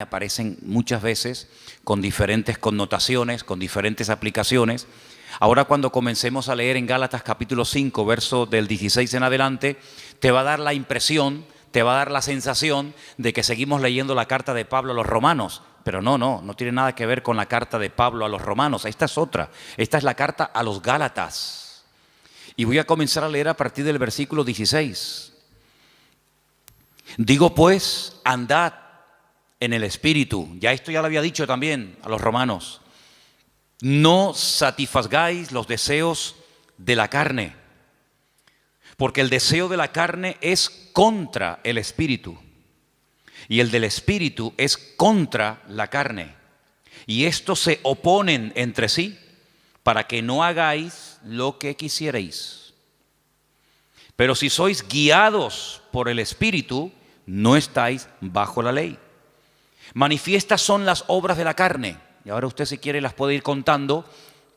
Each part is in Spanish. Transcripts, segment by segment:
aparecen muchas veces con diferentes connotaciones, con diferentes aplicaciones. Ahora cuando comencemos a leer en Gálatas capítulo 5, verso del 16 en adelante, te va a dar la impresión, te va a dar la sensación de que seguimos leyendo la carta de Pablo a los romanos. Pero no tiene nada que ver con la carta de Pablo a los romanos. Esta es otra, esta es la carta a los Gálatas. Y voy a comenzar a leer a partir del versículo 16. Digo pues, andad en el Espíritu. Ya esto ya lo había dicho también a los romanos. No satisfagáis los deseos de la carne, porque el deseo de la carne es contra el Espíritu, y el del Espíritu es contra la carne. Y estos se oponen entre sí, para que no hagáis lo que quisierais. Pero si sois guiados por el Espíritu, no estáis bajo la ley. Manifiestas son las obras de la carne. Y ahora usted, si quiere, las puede ir contando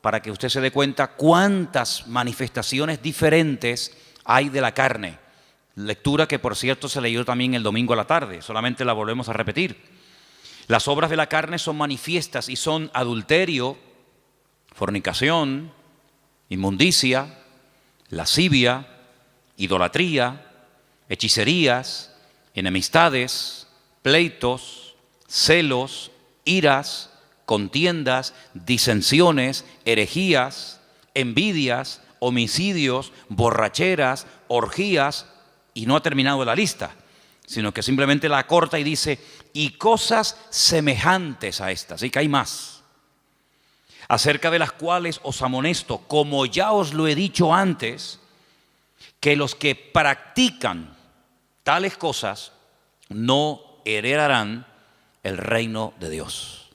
para que usted se dé cuenta cuántas manifestaciones diferentes hay de la carne. Lectura que, por cierto, se leyó también el domingo a la tarde. Solamente la volvemos a repetir. Las obras de la carne son manifiestas y son adulterio, fornicación, inmundicia, lascivia, idolatría, hechicerías, enemistades, pleitos, celos, iras, contiendas, disensiones, herejías, envidias, homicidios, borracheras, orgías, y no ha terminado la lista, sino que simplemente la acorta y dice, y cosas semejantes a estas, y que hay más, acerca de las cuales os amonesto, como ya os lo he dicho antes, que los que practican tales cosas no heredarán el reino de Dios.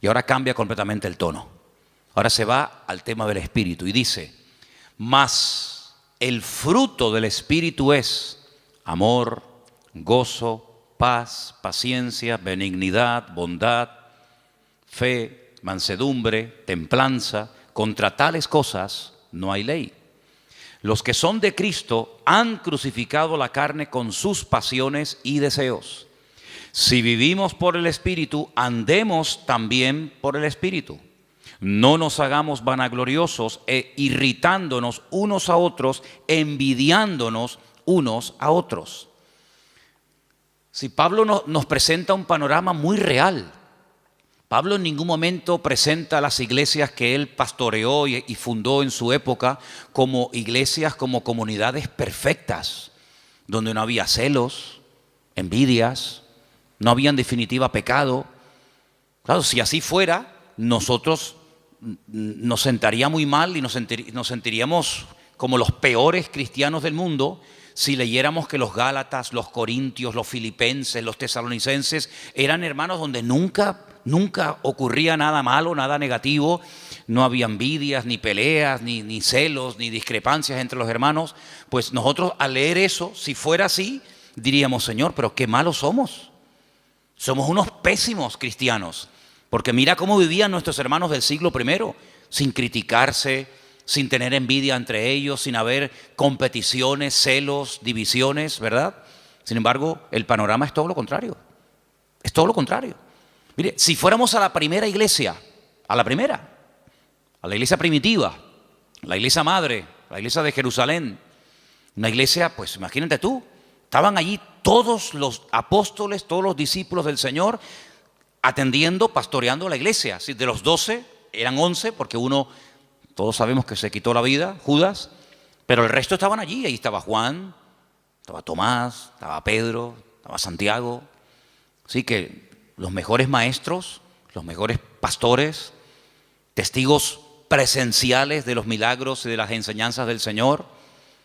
Y ahora cambia completamente el tono. Ahora se va al tema del Espíritu y dice, mas el fruto del Espíritu es amor, gozo, paz, paciencia, benignidad, bondad, fe, mansedumbre, templanza. Contra tales cosas no hay ley. Los que son de Cristo han crucificado la carne con sus pasiones y deseos. Si vivimos por el Espíritu, andemos también por el Espíritu. No nos hagamos vanagloriosos e irritándonos unos a otros, envidiándonos unos a otros. Si Pablo nos presenta un panorama muy real. Pablo en ningún momento presenta las iglesias que él pastoreó y fundó en su época como iglesias, como comunidades perfectas, donde no había celos, envidias, no había en definitiva pecado. Claro, si así fuera, nosotros nos sentaría muy mal y nos sentiríamos como los peores cristianos del mundo si leyéramos que los Gálatas, los Corintios, los Filipenses, los Tesalonicenses eran hermanos donde nunca ocurría nada malo, nada negativo, no había envidias, ni peleas, ni celos, ni discrepancias entre los hermanos. Pues nosotros al leer eso, si fuera así, diríamos, Señor, pero qué malos somos. Somos unos pésimos cristianos, porque mira cómo vivían nuestros hermanos del siglo I, sin criticarse, sin tener envidia entre ellos, sin haber competiciones, celos, divisiones, ¿verdad? Sin embargo, el panorama es todo lo contrario. Es todo lo contrario. Mire, si fuéramos a la primera iglesia, a la iglesia primitiva, la iglesia madre, la iglesia de Jerusalén, una iglesia, pues imagínate tú, estaban allí todos los apóstoles, todos los discípulos del Señor, atendiendo, pastoreando la iglesia. De los 12 eran 11, porque uno, todos sabemos que se quitó la vida, Judas, pero el resto estaban allí. Ahí estaba Juan, estaba Tomás, estaba Pedro, estaba Santiago. Así que los mejores maestros, los mejores pastores, testigos presenciales de los milagros y de las enseñanzas del Señor.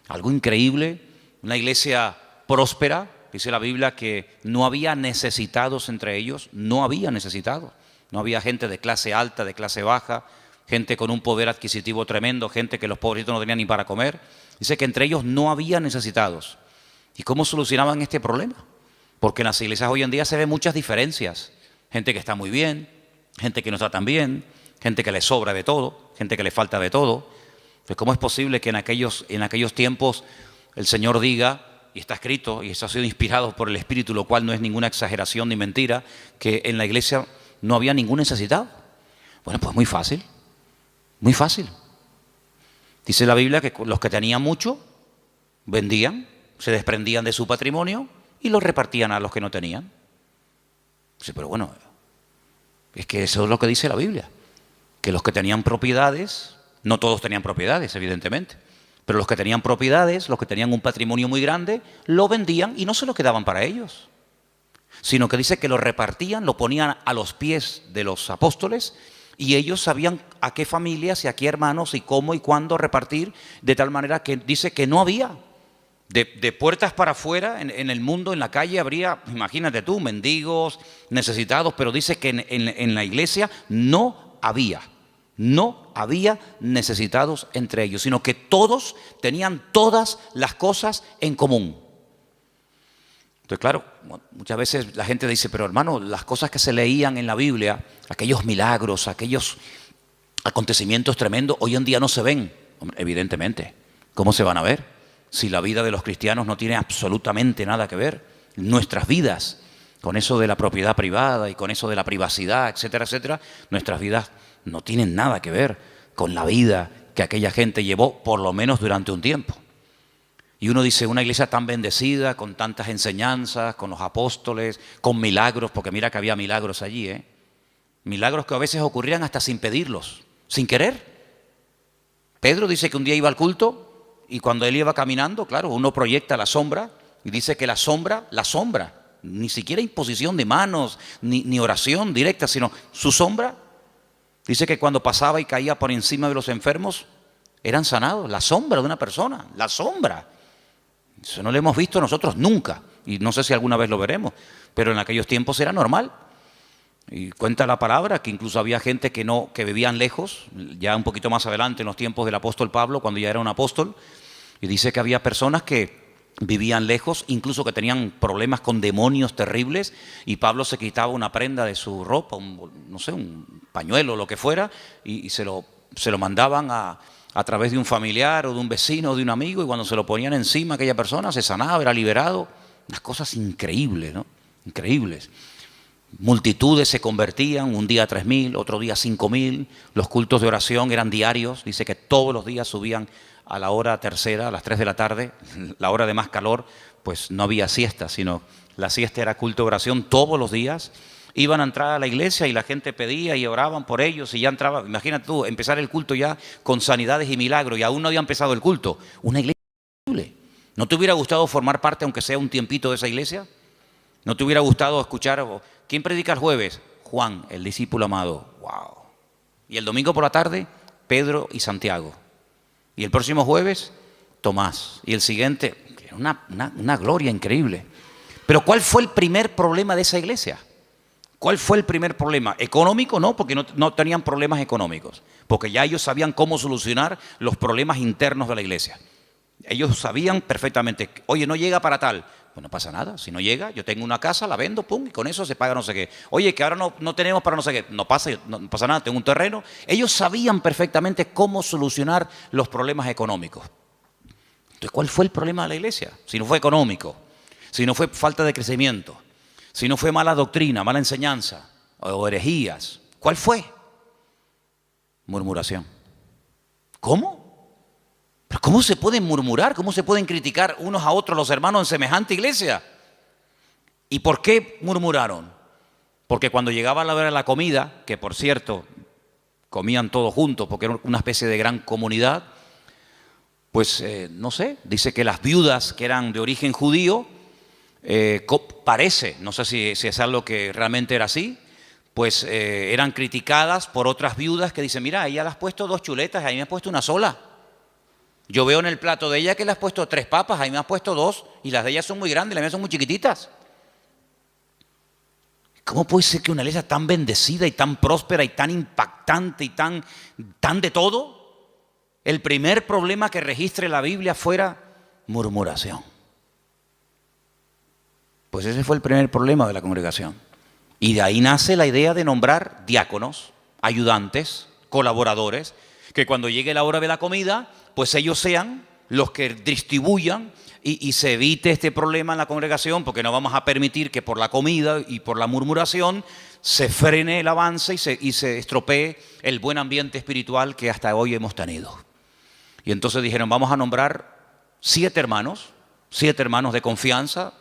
Algo increíble, una iglesia próspera. Dice la Biblia que no había necesitados entre ellos, no había necesitados. No había gente de clase alta, de clase baja, gente con un poder adquisitivo tremendo, gente que los pobrecitos no tenían ni para comer. Dice que entre ellos no había necesitados. ¿Y cómo solucionaban este problema? Porque en las iglesias hoy en día se ven muchas diferencias. Gente que está muy bien, gente que no está tan bien, gente que le sobra de todo, gente que le falta de todo. Pues ¿cómo es posible que en aquellos tiempos el Señor diga, y está escrito, y eso ha sido inspirado por el Espíritu, lo cual no es ninguna exageración ni mentira, que en la iglesia no había ningún necesitado. Bueno, pues muy fácil, muy fácil. Dice la Biblia que los que tenían mucho vendían, se desprendían de su patrimonio y lo repartían a los que no tenían. Sí, pero bueno, es que eso es lo que dice la Biblia, que los que tenían propiedades, no todos tenían propiedades, evidentemente, pero los que tenían propiedades, los que tenían un patrimonio muy grande, lo vendían y no se lo quedaban para ellos, sino que dice que lo repartían, lo ponían a los pies de los apóstoles y ellos sabían a qué familias y a qué hermanos y cómo y cuándo repartir, de tal manera que dice que no había. De puertas para afuera, en el mundo, en la calle, habría, imagínate tú, mendigos, necesitados, pero dice que en la iglesia no había necesitados entre ellos, sino que todos tenían todas las cosas en común. Entonces, claro, muchas veces la gente dice, pero hermano, las cosas que se leían en la Biblia, aquellos milagros, aquellos acontecimientos tremendos, hoy en día no se ven. Hombre, evidentemente, ¿cómo se van a ver? Si la vida de los cristianos no tiene absolutamente nada que ver, nuestras vidas, con eso de la propiedad privada y con eso de la privacidad, etcétera, etcétera, nuestras vidas no tienen nada que ver con la vida que aquella gente llevó, por lo menos durante un tiempo. Y uno dice, una iglesia tan bendecida, con tantas enseñanzas, con los apóstoles, con milagros, porque mira que había milagros allí, milagros que a veces ocurrían hasta sin pedirlos, sin querer. Pedro dice que un día iba al culto, y cuando él iba caminando, claro, uno proyecta la sombra y dice que la sombra, ni siquiera imposición de manos, ni oración directa, sino su sombra, dice que cuando pasaba y caía por encima de los enfermos, eran sanados, la sombra de una persona, la sombra. Eso no lo hemos visto nosotros nunca, y no sé si alguna vez lo veremos, pero en aquellos tiempos era normal. Y cuenta la palabra que incluso había gente que vivían lejos, ya un poquito más adelante en los tiempos del apóstol Pablo, cuando ya era un apóstol, y dice que había personas que vivían lejos, incluso que tenían problemas con demonios terribles, y Pablo se quitaba una prenda de su ropa, un pañuelo o lo que fuera, y se lo mandaban a través de un familiar o de un vecino o de un amigo, y cuando se lo ponían encima aquella persona se sanaba, era liberado. Unas cosas increíbles, ¿no? Increíbles. Multitudes se convertían, un día 3.000, otro día 5.000. Los cultos de oración eran diarios. Dice que todos los días subían a la hora tercera, a las 3 de la tarde, la hora de más calor, pues no había siesta, sino la siesta era culto de oración todos los días. Iban a entrar a la iglesia y la gente pedía y oraban por ellos y ya entraba. Imagínate tú, empezar el culto ya con sanidades y milagros y aún no había empezado el culto. Una iglesia increíble. ¿No te hubiera gustado formar parte, aunque sea un tiempito, de esa iglesia? ¿No te hubiera gustado escuchar? ¿Quién predica el jueves? Juan, el discípulo amado. ¡Wow! Y el domingo por la tarde, Pedro y Santiago. Y el próximo jueves, Tomás. Y el siguiente, una gloria increíble. Pero ¿cuál fue el primer problema de esa iglesia? ¿Cuál fue el primer problema? ¿Económico? No, porque no tenían problemas económicos. Porque ya ellos sabían cómo solucionar los problemas internos de la iglesia. Ellos sabían perfectamente, oye, no llega para tal. Pues no pasa nada, si no llega, yo tengo una casa, la vendo, pum, y con eso se paga no sé qué. Oye, que ahora no tenemos para no sé qué, no pasa nada, tengo un terreno. Ellos sabían perfectamente cómo solucionar los problemas económicos. Entonces, ¿cuál fue el problema de la iglesia? Si no fue económico, si no fue falta de crecimiento, si no fue mala doctrina, mala enseñanza o herejías, ¿cuál fue? Murmuración. ¿Cómo? ¿Pero cómo se pueden murmurar? ¿Cómo se pueden criticar unos a otros los hermanos en semejante iglesia? ¿Y por qué murmuraron? Porque cuando llegaba la hora de la comida, que por cierto, comían todos juntos porque era una especie de gran comunidad, pues no sé, dice que las viudas que eran de origen judío, parece, no sé si es algo que realmente era así, pues eran criticadas por otras viudas que dicen, mira, ella le has puesto 2 chuletas, a mí me has puesto una sola. Yo veo en el plato de ella que le has puesto 3 papas, a mí me has puesto 2, y las de ella son muy grandes, las mías son muy chiquititas. ¿Cómo puede ser que una iglesia tan bendecida y tan próspera y tan impactante y tan de todo, el primer problema que registre la Biblia fuera murmuración? Pues ese fue el primer problema de la congregación. Y de ahí nace la idea de nombrar diáconos, ayudantes, colaboradores, que cuando llegue la hora de la comida, pues ellos sean los que distribuyan y se evite este problema en la congregación, porque no vamos a permitir que por la comida y por la murmuración se frene el avance y se estropee el buen ambiente espiritual que hasta hoy hemos tenido. Y entonces dijeron, vamos a nombrar 7 hermanos de confianza,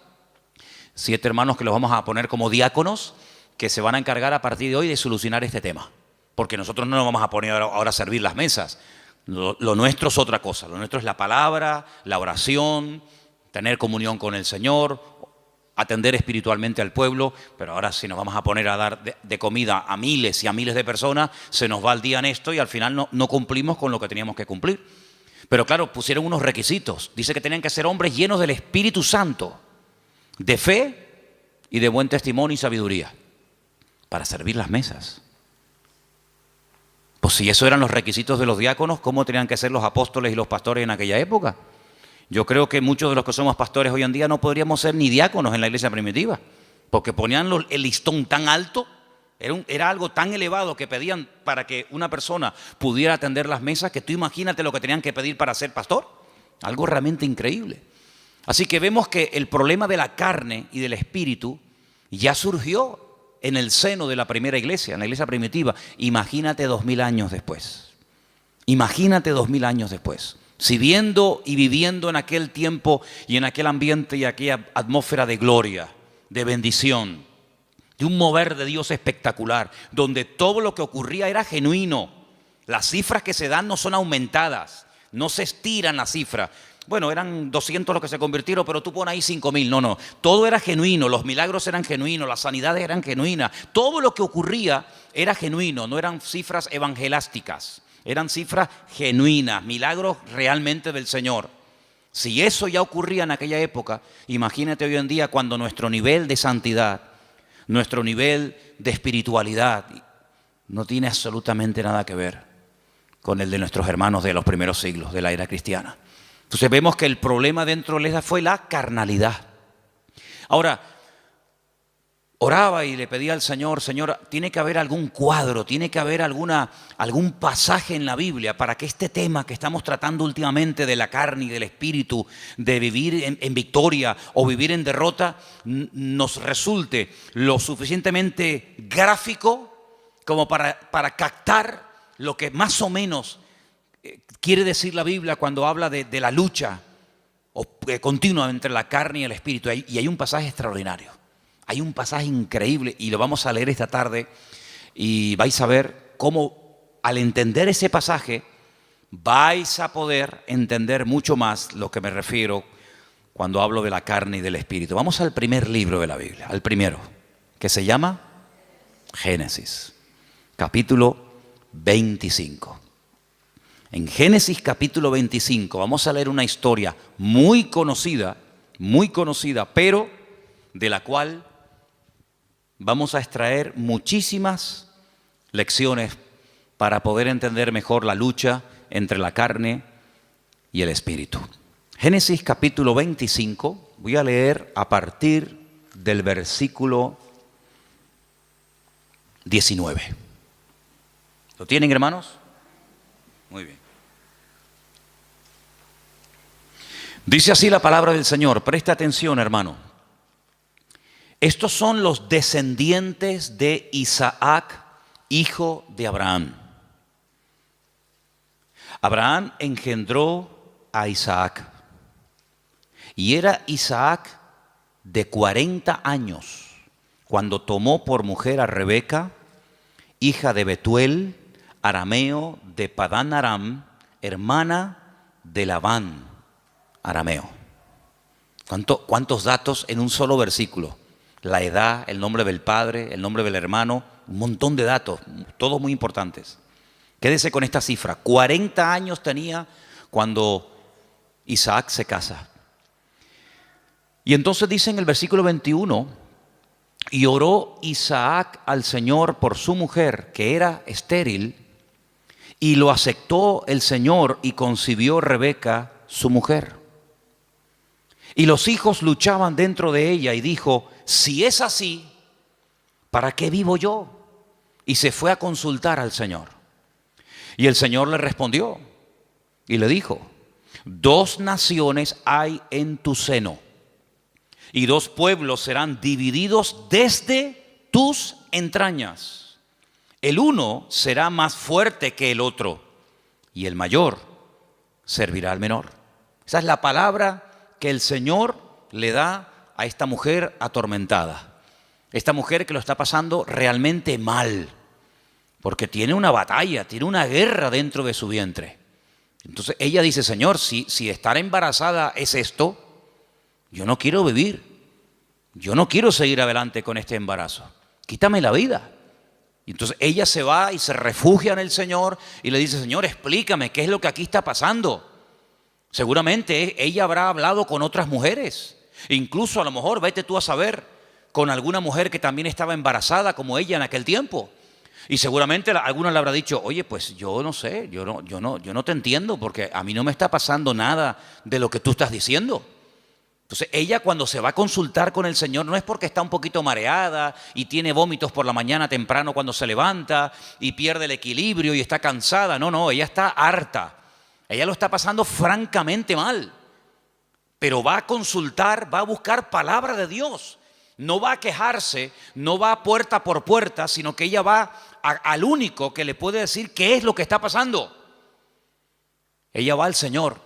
7 hermanos que los vamos a poner como diáconos, que se van a encargar a partir de hoy de solucionar este tema. Porque nosotros no nos vamos a poner ahora a servir las mesas. Lo nuestro es otra cosa. Lo nuestro es la palabra, la oración, tener comunión con el Señor, atender espiritualmente al pueblo. Pero ahora si nos vamos a poner a dar de comida a miles y a miles de personas, se nos va el día en esto y al final no cumplimos con lo que teníamos que cumplir. Pero claro, pusieron unos requisitos. Dice que tenían que ser hombres llenos del Espíritu Santo, de fe y de buen testimonio y sabiduría, para servir las mesas. Pues si eso eran los requisitos de los diáconos, ¿cómo tenían que ser los apóstoles y los pastores en aquella época? Yo creo que muchos de los que somos pastores hoy en día no podríamos ser ni diáconos en la iglesia primitiva, porque ponían el listón tan alto, era algo tan elevado que pedían para que una persona pudiera atender las mesas, que tú imagínate lo que tenían que pedir para ser pastor. Algo realmente increíble. Así que vemos que el problema de la carne y del espíritu ya surgió en el seno de la primera iglesia, en la iglesia primitiva. Imagínate 2000 años después. Imagínate 2000 años después. Si viendo y viviendo en aquel tiempo y en aquel ambiente y aquella atmósfera de gloria, de bendición, de un mover de Dios espectacular, donde todo lo que ocurría era genuino. Las cifras que se dan no son aumentadas, no se estiran las cifras. Bueno, eran 200 los que se convirtieron, pero tú pones ahí 5000. No. Todo era genuino, los milagros eran genuinos, las sanidades eran genuinas. Todo lo que ocurría era genuino, no eran cifras evangelásticas. Eran cifras genuinas, milagros realmente del Señor. Si eso ya ocurría en aquella época, imagínate hoy en día cuando nuestro nivel de santidad, nuestro nivel de espiritualidad no tiene absolutamente nada que ver con el de nuestros hermanos de los primeros siglos de la era cristiana. Entonces vemos que el problema dentro de la iglesia fue la carnalidad. Ahora, oraba y le pedía al Señor, Señor, tiene que haber algún cuadro, tiene que haber algún pasaje en la Biblia para que este tema que estamos tratando últimamente de la carne y del espíritu, de vivir en victoria o vivir en derrota, nos resulte lo suficientemente gráfico como para captar lo que más o menos quiere decir la Biblia cuando habla de la lucha continua entre la carne y el espíritu. Y hay un pasaje extraordinario. Hay un pasaje increíble y lo vamos a leer esta tarde y vais a ver cómo al entender ese pasaje vais a poder entender mucho más lo que me refiero cuando hablo de la carne y del espíritu. Vamos al primer libro de la Biblia, al primero, que se llama Génesis, capítulo 25. En Génesis capítulo 25 vamos a leer una historia muy conocida, pero de la cual vamos a extraer muchísimas lecciones para poder entender mejor la lucha entre la carne y el espíritu. Génesis capítulo 25, voy a leer a partir del versículo 19. ¿Lo tienen, hermanos? Muy bien. Dice así la palabra del Señor. Presta atención, hermano. Estos son los descendientes de Isaac, hijo de Abraham. Abraham engendró a Isaac. Y era Isaac de 40 años cuando tomó por mujer a Rebeca, hija de Betuel, arameo de Padán Aram, hermana de Labán, arameo. ¿Cuántos datos en un solo versículo? La edad, el nombre del padre, el nombre del hermano, un montón de datos, todos muy importantes. Quédese con esta cifra. 40 años tenía cuando Isaac se casa. Y entonces dice en el versículo 21, y oró Isaac al Señor por su mujer, que era estéril, y lo aceptó el Señor y concibió Rebeca, su mujer. Y los hijos luchaban dentro de ella y dijo, si es así, ¿para qué vivo yo? Y se fue a consultar al Señor. Y el Señor le respondió y le dijo, 2 naciones hay en tu seno, y 2 pueblos serán divididos desde tus entrañas. El uno será más fuerte que el otro, y el mayor servirá al menor. Esa es la palabra que el Señor le da a esta mujer atormentada. Esta mujer que lo está pasando realmente mal, porque tiene una batalla, tiene una guerra dentro de su vientre. Entonces ella dice: Señor, si estar embarazada es esto, yo no quiero vivir, yo no quiero seguir adelante con este embarazo, quítame la vida. Y entonces ella se va y se refugia en el Señor y le dice: Señor, explícame qué es lo que aquí está pasando. Seguramente ella habrá hablado con otras mujeres, incluso a lo mejor, vete tú a saber, con alguna mujer que también estaba embarazada como ella en aquel tiempo. Y seguramente alguna le habrá dicho: oye, pues yo no sé, yo no te entiendo, porque a mí no me está pasando nada de lo que tú estás diciendo. Entonces ella, cuando se va a consultar con el Señor, no es porque está un poquito mareada y tiene vómitos por la mañana temprano cuando se levanta y pierde el equilibrio y está cansada. No, ella está harta. Ella lo está pasando francamente mal. Pero va a consultar, va a buscar palabra de Dios. No va a quejarse, no va puerta por puerta, sino que ella va al único que le puede decir qué es lo que está pasando. Ella va al Señor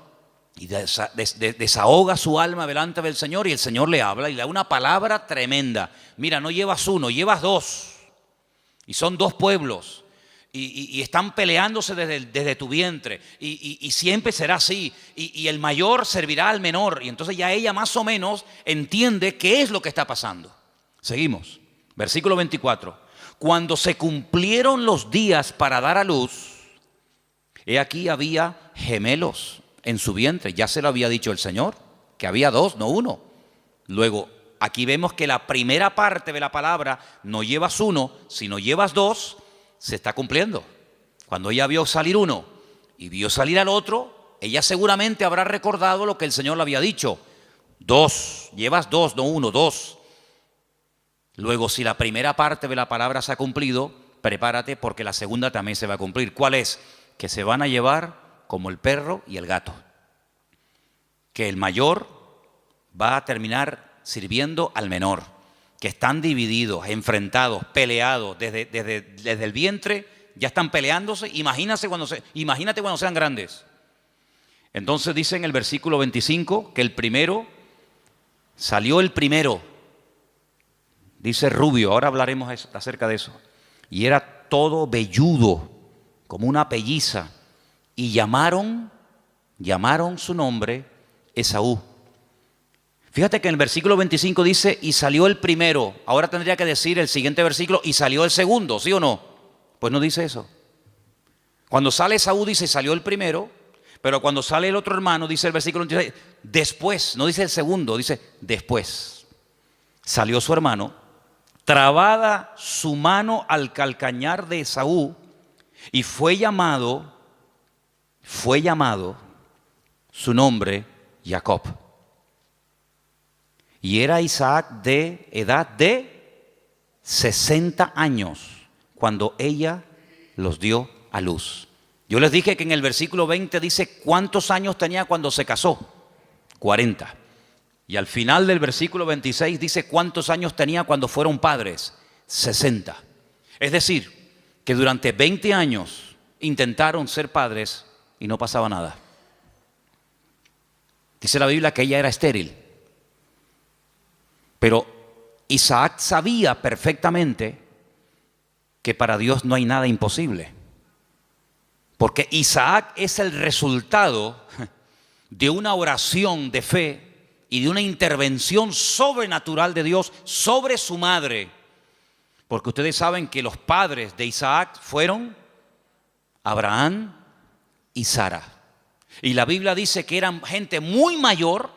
y desahoga su alma delante del Señor, y el Señor le habla y le da una palabra tremenda. Mira, no llevas 1, llevas 2. Y son 2 pueblos. Y están peleándose desde tu vientre. Y siempre será así. Y el mayor servirá al menor. Y entonces ya ella más o menos entiende qué es lo que está pasando. Seguimos. Versículo 24. Cuando se cumplieron los días para dar a luz, he aquí había gemelos en su vientre. Ya se lo había dicho el Señor, que había 2, no 1. Luego, aquí vemos que la primera parte de la palabra, no llevas 1, sino llevas 2, se está cumpliendo. Cuando ella vio salir 1 y vio salir al otro, ella seguramente habrá recordado lo que el Señor le había dicho. 2, llevas 2, no 1, 2. Luego, si la primera parte de la palabra se ha cumplido, prepárate, porque la segunda también se va a cumplir. ¿Cuál es? Que se van a llevar como el perro y el gato. Que el mayor va a terminar sirviendo al menor. Que están divididos, enfrentados, peleados desde el vientre, ya están peleándose. Imagínate cuando sean grandes. Entonces dice en el versículo 25 que salió el primero, dice rubio, ahora hablaremos acerca de eso, y era todo velludo, como una pelliza, y llamaron su nombre Esaú. Fíjate que en el versículo 25 dice: y salió el primero. Ahora tendría que decir el siguiente versículo: y salió el segundo, ¿sí o no? Pues no dice eso. Cuando sale Esaú dice: salió el primero, pero cuando sale el otro hermano, dice el versículo 26, después, no dice el segundo, dice después. Salió su hermano, trabada su mano al calcañar de Esaú, y fue llamado su nombre Jacob. Y era Isaac de edad de 60 años cuando ella los dio a luz. Yo les dije que en el versículo 20 dice cuántos años tenía cuando se casó. 40. Y al final del versículo 26 dice cuántos años tenía cuando fueron padres. 60. Es decir, que durante 20 años intentaron ser padres y no pasaba nada. Dice la Biblia que ella era estéril. Pero Isaac sabía perfectamente que para Dios no hay nada imposible. Porque Isaac es el resultado de una oración de fe y de una intervención sobrenatural de Dios sobre su madre. Porque ustedes saben que los padres de Isaac fueron Abraham y Sara. Y la Biblia dice que eran gente muy mayor.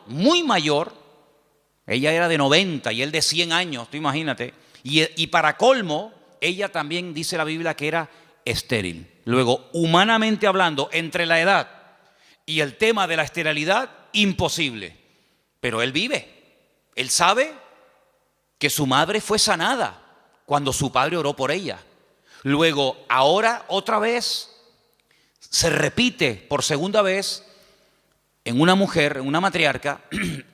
Ella era de 90 y él de 100 años, tú imagínate. Y para colmo, ella también dice la Biblia que era estéril. Luego, humanamente hablando, entre la edad y el tema de la esterilidad, imposible. Pero él vive. Él sabe que su madre fue sanada cuando su padre oró por ella. Luego, ahora otra vez, se repite por segunda vez en una mujer, en una matriarca,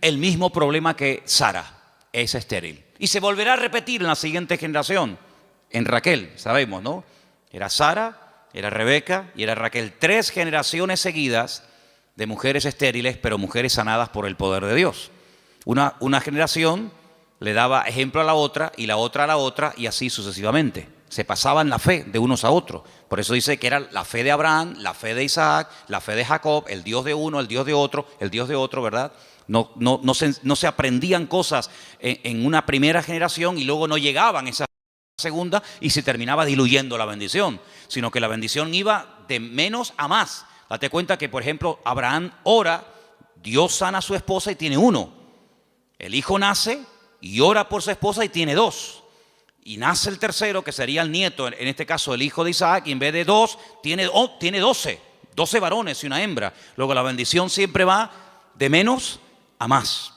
el mismo problema que Sara, es estéril. Y se volverá a repetir en la siguiente generación, en Raquel, sabemos, ¿no? Era Sara, era Rebeca y era Raquel. 3 generaciones seguidas de mujeres estériles, pero mujeres sanadas por el poder de Dios. Una generación le daba ejemplo a la otra y la otra a la otra y así sucesivamente. Se pasaban la fe de unos a otros. Por eso dice que era la fe de Abraham, la fe de Isaac, la fe de Jacob, el Dios de uno, el Dios de otro, el Dios de otro, ¿verdad? No se aprendían cosas en una primera generación y luego no llegaban esa segunda y se terminaba diluyendo la bendición, sino que la bendición iba de menos a más. Date cuenta que, por ejemplo, Abraham ora, Dios sana a su esposa y tiene 1. El hijo nace y ora por su esposa y tiene 2. Y nace el tercero, que sería el nieto, en este caso el hijo de Isaac, y en vez de 2, tiene 12 varones y una hembra. Luego la bendición siempre va de menos a más.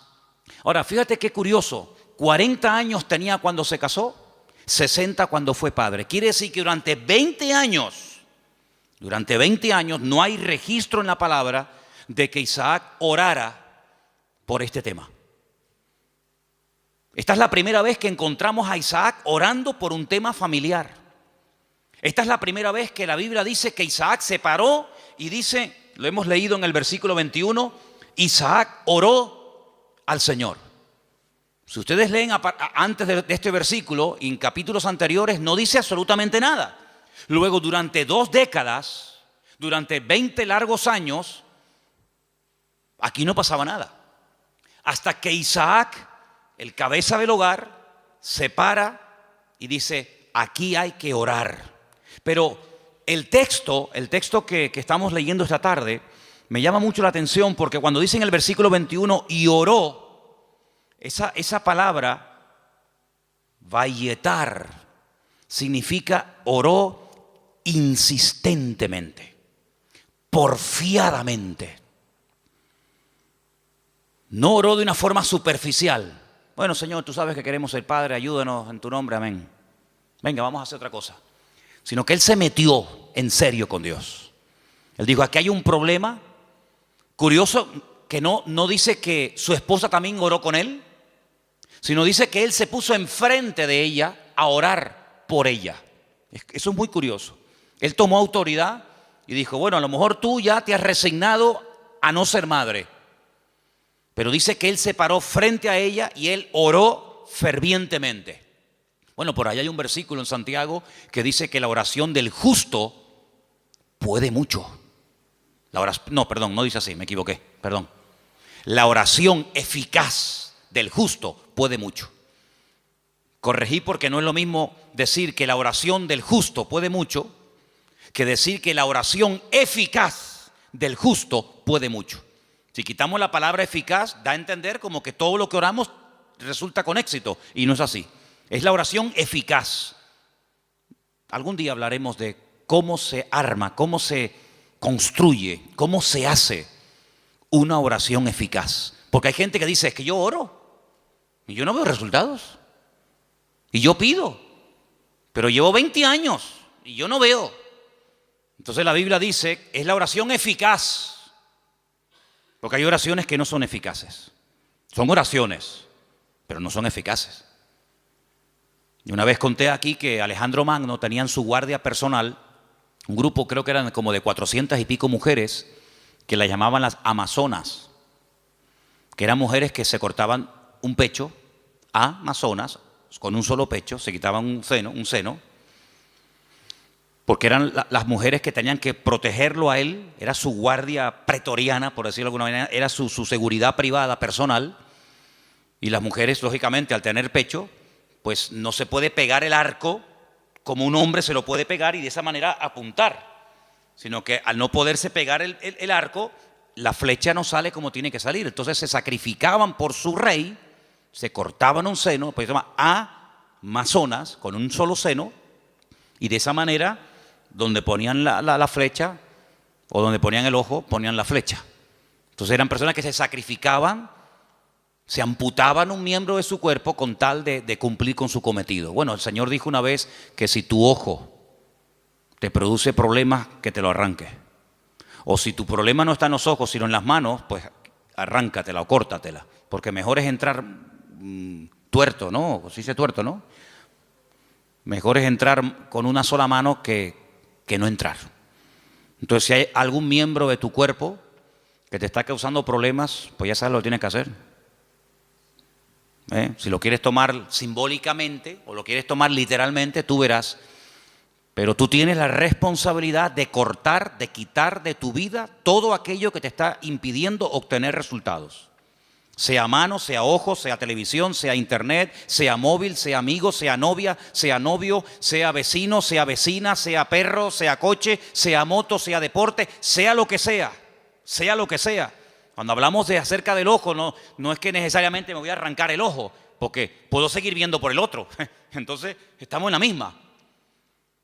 Ahora, fíjate qué curioso, 40 años tenía cuando se casó, 60 cuando fue padre. Quiere decir que durante 20 años no hay registro en la palabra de que Isaac orara por este tema. Esta es la primera vez que encontramos a Isaac orando por un tema familiar. Esta es la primera vez que la Biblia dice que Isaac se paró y dice, lo hemos leído en el versículo 21, Isaac oró al Señor. Si ustedes leen antes de este versículo, en capítulos anteriores, no dice absolutamente nada. Luego, durante 2 décadas, durante 20 largos años, aquí no pasaba nada. Hasta que Isaac, el cabeza del hogar, se para y dice, aquí hay que orar. Pero el texto que estamos leyendo esta tarde me llama mucho la atención porque cuando dice en el versículo 21, y oró, esa palabra, vayetar, significa oró insistentemente, porfiadamente. No oró de una forma superficial. Bueno, Señor, tú sabes que queremos ser Padre, ayúdanos en tu nombre, amén. Venga, vamos a hacer otra cosa. Sino que él se metió en serio con Dios. Él dijo, aquí hay un problema. Curioso que no dice que su esposa también oró con él, sino dice que él se puso enfrente de ella a orar por ella. Eso es muy curioso. Él tomó autoridad y dijo, bueno, a lo mejor tú ya te has resignado a no ser madre. Pero dice que él se paró frente a ella y él oró fervientemente. Bueno, por ahí hay un versículo en Santiago que dice que la oración del justo puede mucho. No dice así, me equivoqué, perdón. La oración eficaz del justo puede mucho. Corregí porque no es lo mismo decir que la oración del justo puede mucho que decir que la oración eficaz del justo puede mucho. Si quitamos la palabra eficaz, da a entender como que todo lo que oramos resulta con éxito, y no es así. Es la oración eficaz. Algún día hablaremos de cómo se arma, cómo se construye, cómo se hace una oración eficaz. Porque hay gente que dice, es que yo oro y yo no veo resultados. Y yo pido, pero llevo 20 años y yo no veo. Entonces la Biblia dice, es la oración eficaz. Porque hay oraciones que no son eficaces. Son oraciones, pero no son eficaces. Y una vez conté aquí que Alejandro Magno tenía en su guardia personal un grupo, creo que eran como de 400 y pico mujeres, que la llamaban las amazonas, que eran mujeres que se cortaban un pecho, amazonas, con un solo pecho, se quitaban un seno, porque eran las mujeres que tenían que protegerlo a él, era su guardia pretoriana, por decirlo de alguna manera, era su seguridad privada, personal, y las mujeres, lógicamente, al tener pecho, pues no se puede pegar el arco como un hombre se lo puede pegar y de esa manera apuntar, sino que al no poderse pegar el arco, la flecha no sale como tiene que salir. Entonces se sacrificaban por su rey, se cortaban un seno, pues se llama amazonas, con un solo seno, y de esa manera, donde ponían la flecha o donde ponían el ojo, ponían la flecha. Entonces eran personas que se sacrificaban, se amputaban un miembro de su cuerpo con tal de cumplir con su cometido. Bueno, el Señor dijo una vez que si tu ojo te produce problemas, que te lo arranque. O si tu problema no está en los ojos, sino en las manos, pues arráncatela o córtatela. Porque mejor es entrar tuerto, ¿no? Se dice tuerto, ¿no? Mejor es entrar con una sola mano que no entrar. Entonces, si hay algún miembro de tu cuerpo que te está causando problemas, pues ya sabes lo que tienes que hacer. Si lo quieres tomar simbólicamente o lo quieres tomar literalmente, tú verás. Pero tú tienes la responsabilidad de cortar, de quitar de tu vida todo aquello que te está impidiendo obtener resultados. Sea mano, sea ojo, sea televisión, sea internet, sea móvil, sea amigo, sea novia, sea novio, sea vecino, sea vecina, sea perro, sea coche, sea moto, sea deporte, sea lo que sea, sea lo que sea. Cuando hablamos de acerca del ojo, no es que necesariamente me voy a arrancar el ojo, porque puedo seguir viendo por el otro. Entonces, estamos en la misma.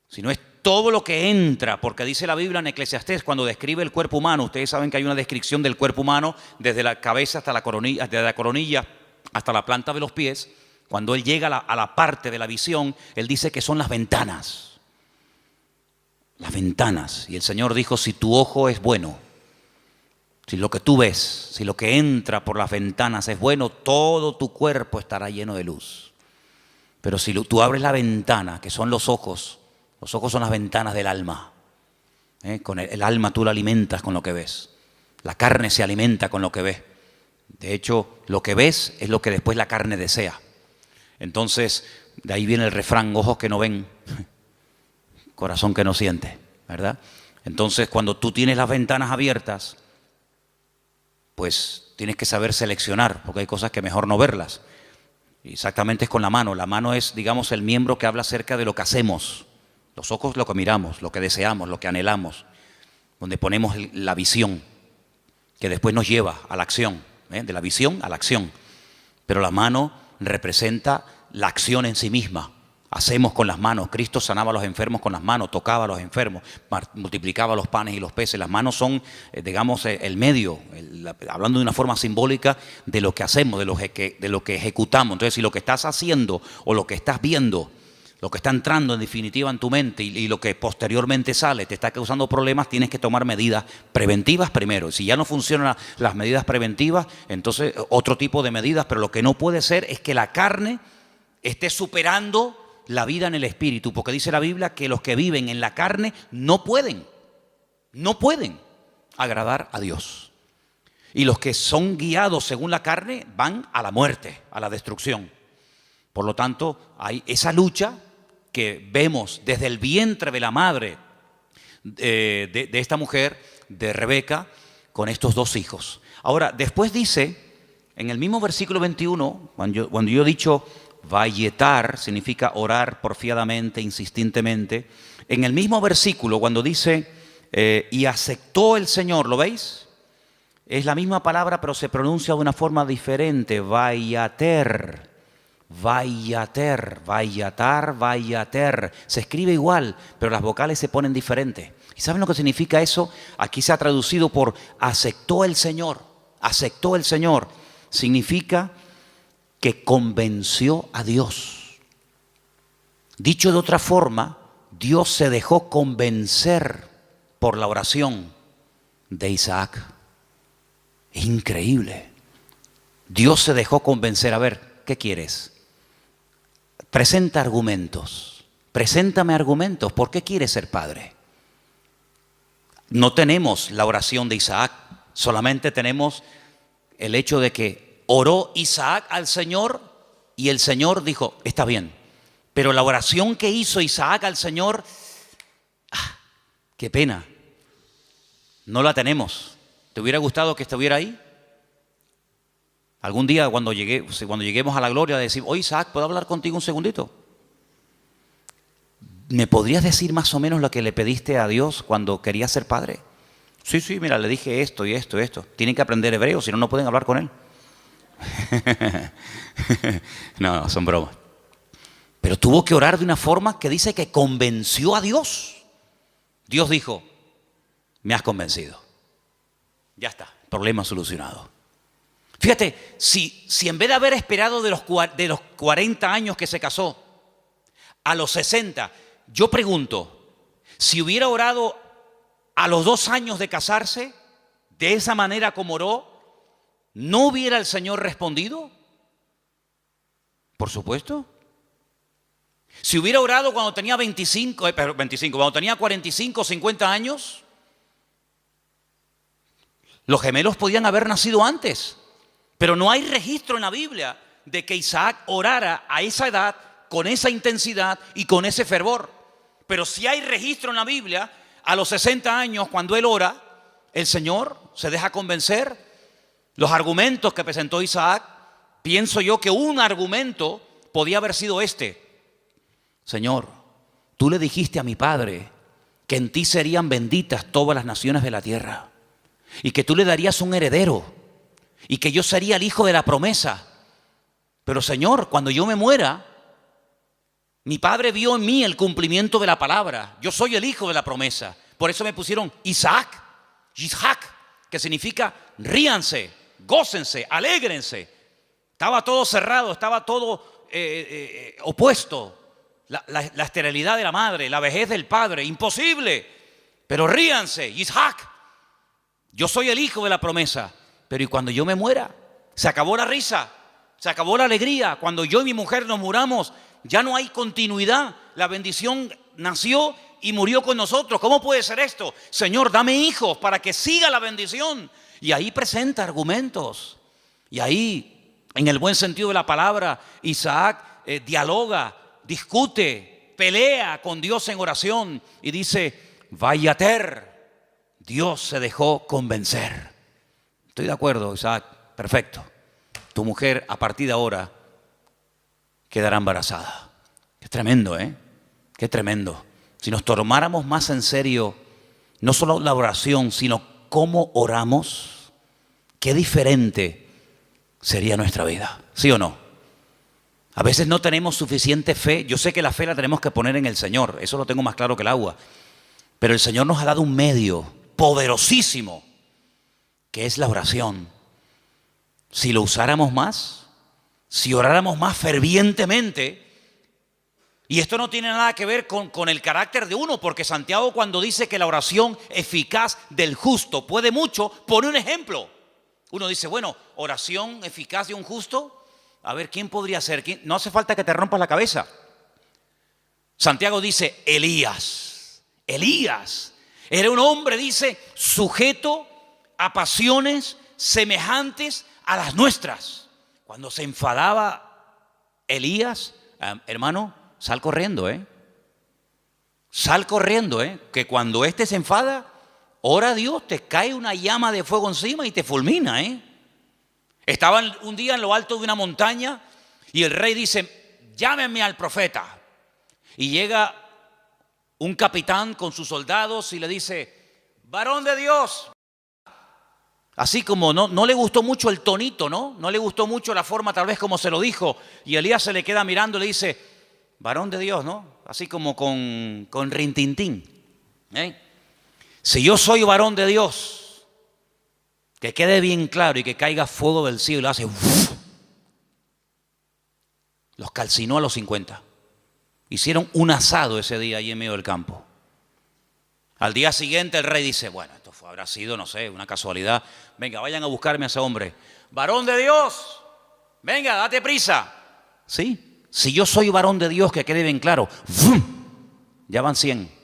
Sino es todo lo que entra, porque dice la Biblia en Eclesiastés, cuando describe el cuerpo humano, ustedes saben que hay una descripción del cuerpo humano desde la cabeza hasta la coronilla, desde la coronilla hasta la planta de los pies. Cuando él llega a la parte de la visión, él dice que son las ventanas. Las ventanas. Y el Señor dijo, si tu ojo es bueno, si lo que tú ves, si lo que entra por las ventanas es bueno, todo tu cuerpo estará lleno de luz. Pero si tú abres la ventana, que son los ojos son las ventanas del alma. Con el alma tú la alimentas con lo que ves. La carne se alimenta con lo que ves. De hecho, lo que ves es lo que después la carne desea. Entonces, de ahí viene el refrán, ojos que no ven, corazón que no siente, ¿verdad? Entonces, cuando tú tienes las ventanas abiertas, pues tienes que saber seleccionar, porque hay cosas que mejor no verlas. Y exactamente es con la mano. La mano es, digamos, el miembro que habla acerca de lo que hacemos. Los ojos lo que miramos, lo que deseamos, lo que anhelamos, donde ponemos la visión, que después nos lleva a la acción, de la visión a la acción. Pero la mano representa la acción en sí misma. Hacemos con las manos. Cristo sanaba a los enfermos con las manos, tocaba a los enfermos, multiplicaba los panes y los peces. Las manos son, digamos, el medio, hablando de una forma simbólica de lo que hacemos, de lo que ejecutamos. Entonces, si lo que estás haciendo o lo que estás viendo, lo que está entrando en definitiva en tu mente y lo que posteriormente sale te está causando problemas, tienes que tomar medidas preventivas primero. Si ya no funcionan las medidas preventivas, entonces otro tipo de medidas, pero lo que no puede ser es que la carne esté superando la vida en el espíritu, porque dice la Biblia que los que viven en la carne no pueden agradar a Dios. Y los que son guiados según la carne van a la muerte, a la destrucción. Por lo tanto, hay esa lucha que vemos desde el vientre de la madre de esta mujer, de Rebeca, con estos dos hijos. Ahora, después dice, en el mismo versículo 21, cuando yo he dicho vayetar, significa orar porfiadamente, insistentemente, en el mismo versículo, cuando dice, y aceptó el Señor, ¿lo veis? Es la misma palabra, pero se pronuncia de una forma diferente, vayater. Vayater, vayatar, vayater. Se escribe igual, pero las vocales se ponen diferentes. ¿Y saben lo que significa eso? Aquí se ha traducido por aceptó el Señor. Aceptó el Señor. Significa que convenció a Dios. Dicho de otra forma, Dios se dejó convencer por la oración de Isaac. Es increíble. Dios se dejó convencer. A ver, ¿qué quieres? Presenta argumentos. Preséntame argumentos. ¿Por qué quieres ser padre? No tenemos la oración de Isaac. Solamente tenemos el hecho de que oró Isaac al Señor y el Señor dijo, está bien. Pero la oración que hizo Isaac al Señor, qué pena, no la tenemos. ¿Te hubiera gustado que estuviera ahí? Algún día cuando lleguemos a la gloria decir, oye Isaac, ¿puedo hablar contigo un segundito? ¿Me podrías decir más o menos lo que le pediste a Dios cuando querías ser padre? Sí, mira, le dije esto y esto y esto. Tienen que aprender hebreo, si no, no pueden hablar con él. No, son bromas. Pero tuvo que orar de una forma que dice que convenció a Dios. Dios dijo, me has convencido. Ya está, problema solucionado. Fíjate, si en vez de haber esperado de los 40 años que se casó, a los 60, yo pregunto, si hubiera orado a los 2 años de casarse, de esa manera como oró, ¿no hubiera el Señor respondido? Por supuesto. Si hubiera orado cuando tenía 25, cuando tenía 45, 50 años, los gemelos podían haber nacido antes. Pero no hay registro en la Biblia de que Isaac orara a esa edad, con esa intensidad y con ese fervor. Pero sí hay registro en la Biblia, a los 60 años, cuando él ora, el Señor se deja convencer. Los argumentos que presentó Isaac, pienso yo que un argumento podía haber sido este: Señor, tú le dijiste a mi padre que en ti serían benditas todas las naciones de la tierra y que tú le darías un heredero y que yo sería el hijo de la promesa. Pero Señor, cuando yo me muera, mi padre vio en mí el cumplimiento de la palabra. Yo soy el hijo de la promesa. Por eso me pusieron Isaac, que significa ríanse, gócense, alégrense. Estaba todo cerrado, estaba todo opuesto. La esterilidad de la madre, la vejez del padre, imposible. Pero ríanse, Isaac. Yo soy el hijo de la promesa. Pero ¿y cuando yo me muera? Se acabó la risa, se acabó la alegría. Cuando yo y mi mujer nos muramos, ya no hay continuidad. La bendición nació y murió con nosotros. ¿Cómo puede ser esto? Señor, dame hijos para que siga la bendición. Y ahí presenta argumentos. Y ahí, en el buen sentido de la palabra, Isaac dialoga, discute, pelea con Dios en oración y dice: Vayater, Dios se dejó convencer. Estoy de acuerdo, Isaac, perfecto. Tu mujer a partir de ahora quedará embarazada. Qué tremendo, ¿eh? Qué tremendo. Si nos tomáramos más en serio, no solo la oración, sino cómo oramos, qué diferente sería nuestra vida, ¿sí o no? A veces no tenemos suficiente fe. Yo sé que la fe la tenemos que poner en el Señor, eso lo tengo más claro que el agua. Pero el Señor nos ha dado un medio poderosísimo, que es la oración. Si lo usáramos más, si oráramos más fervientemente. Y esto no tiene nada que ver con el carácter de uno, porque Santiago, cuando dice que la oración eficaz del justo puede mucho, pone un ejemplo. Uno dice, bueno, oración eficaz de un justo, a ver, ¿quién podría ser? ¿Quién? No hace falta que te rompas la cabeza. Santiago dice, Elías era un hombre, dice, sujeto a pasiones semejantes a las nuestras. Cuando se enfadaba Elías, hermano, sal corriendo, sal corriendo, que cuando éste se enfada, ora a Dios, te cae una llama de fuego encima y te fulmina, Estaban un día en lo alto de una montaña y el rey dice, llámenme al profeta. Y llega un capitán con sus soldados y le dice, varón de Dios. Así como no le gustó mucho el tonito, no le gustó mucho la forma tal vez como se lo dijo. Y Elías se le queda mirando y le dice, varón de Dios, ¿no? Así como con rintintín. Si yo soy varón de Dios, que quede bien claro y que caiga fuego del cielo y hace ¡uf! Los calcinó a los 50. Hicieron un asado ese día ahí en medio del campo. Al día siguiente el rey dice, bueno, esto habrá sido, no sé, una casualidad. Venga, vayan a buscarme a ese hombre. Varón de Dios, venga, date prisa. Sí, si yo soy varón de Dios, que quede bien claro, ¡fum! Ya van 100.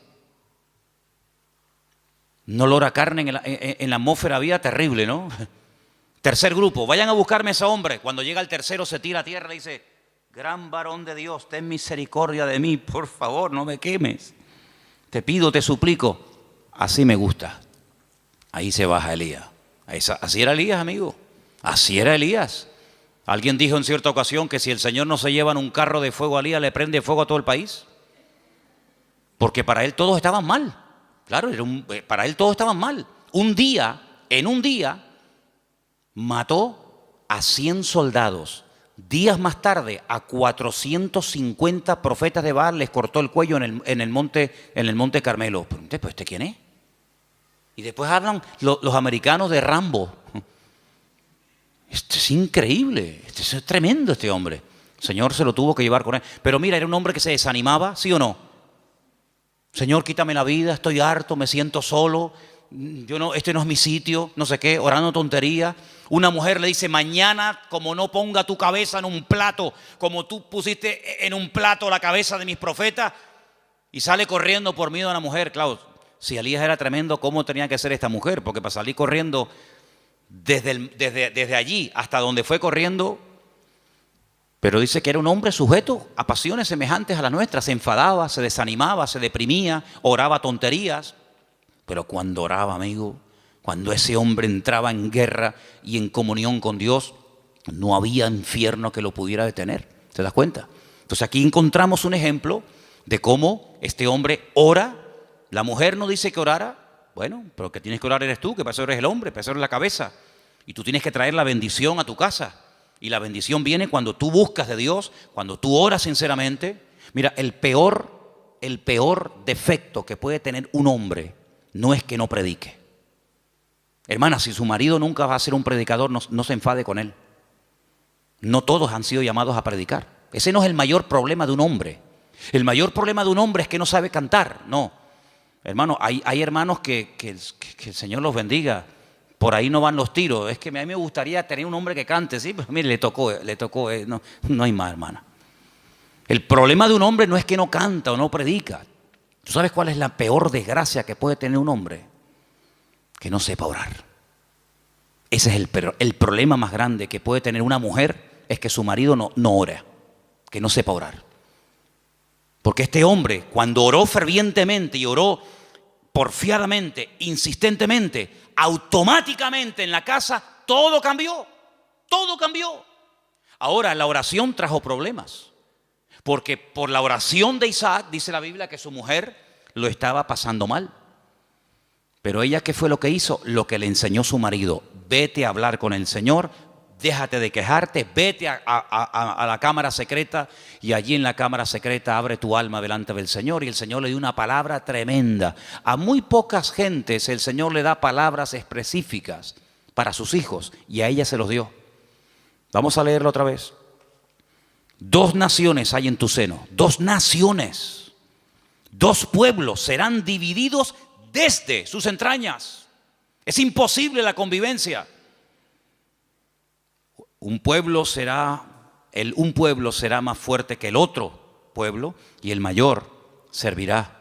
Un olor a carne en la atmósfera había terrible, ¿no? Tercer grupo, vayan a buscarme a ese hombre. Cuando llega el tercero se tira a tierra y dice, gran varón de Dios, ten misericordia de mí, por favor, no me quemes. Te pido, te suplico. Así me gusta. Ahí se baja Elías. Así era Elías, amigo. Así era Elías. Alguien dijo en cierta ocasión que si el Señor no se lleva en un carro de fuego a Elías, le prende fuego a todo el país. Porque para él todos estaban mal. Claro, para él todos estaban mal. En un día, mató a 100 soldados. Días más tarde, a 450 profetas de Baal les cortó el cuello en el monte Carmelo. Pero ¿este quién es? Y después hablan los americanos de Rambo. Esto es increíble, esto es tremendo este hombre. El Señor se lo tuvo que llevar con él. Pero mira, era un hombre que se desanimaba, ¿sí o no? Señor, quítame la vida, estoy harto, me siento solo. yo no, este no es mi sitio, no sé qué, orando tontería. Una mujer le dice, mañana como no ponga tu cabeza en un plato, como tú pusiste en un plato la cabeza de mis profetas, y sale corriendo por miedo a la mujer. Claro, si Elías era tremendo, ¿cómo tenía que ser esta mujer? Porque para salir corriendo desde allí hasta donde fue corriendo, pero dice que era un hombre sujeto a pasiones semejantes a las nuestras. Se enfadaba, se desanimaba, se deprimía, oraba tonterías. Pero cuando oraba, amigo, cuando ese hombre entraba en guerra y en comunión con Dios, no había infierno que lo pudiera detener. ¿Te das cuenta? Entonces aquí encontramos un ejemplo de cómo este hombre ora. La mujer no dice que orara. Bueno, pero que tienes que orar eres tú, que para eso eres el hombre, para eso eres la cabeza. Y tú tienes que traer la bendición a tu casa. Y la bendición viene cuando tú buscas de Dios, cuando tú oras sinceramente. Mira, el peor defecto que puede tener un hombre no es que no predique. Hermana, si su marido nunca va a ser un predicador, no se enfade con él. No todos han sido llamados a predicar. Ese no es el mayor problema de un hombre. El mayor problema de un hombre es que no sabe cantar. No. Hermano, hay hermanos que el Señor los bendiga. Por ahí no van los tiros. Es que a mí me gustaría tener un hombre que cante. Sí, pues mire, le tocó. No hay más, hermana. El problema de un hombre no es que no canta o no predica. ¿Tú sabes cuál es la peor desgracia que puede tener un hombre? Que no sepa orar. Ese es el problema más grande que puede tener una mujer, es que su marido no ora, que no sepa orar. Porque este hombre, cuando oró fervientemente y oró porfiadamente, insistentemente, automáticamente en la casa, todo cambió. Todo cambió. Ahora, la oración trajo problemas. Porque por la oración de Isaac, dice la Biblia, que su mujer lo estaba pasando mal. Pero ella, ¿qué fue lo que hizo? Lo que le enseñó su marido. Vete a hablar con el Señor, déjate de quejarte, vete a la cámara secreta y allí en la cámara secreta abre tu alma delante del Señor. Y el Señor le dio una palabra tremenda. A muy pocas gentes el Señor le da palabras específicas para sus hijos y a ella se los dio. Vamos a leerlo otra vez. 2 naciones hay en tu seno, 2 naciones, 2 pueblos serán divididos desde sus entrañas. Es imposible la convivencia. Un pueblo será más fuerte que el otro pueblo y el mayor servirá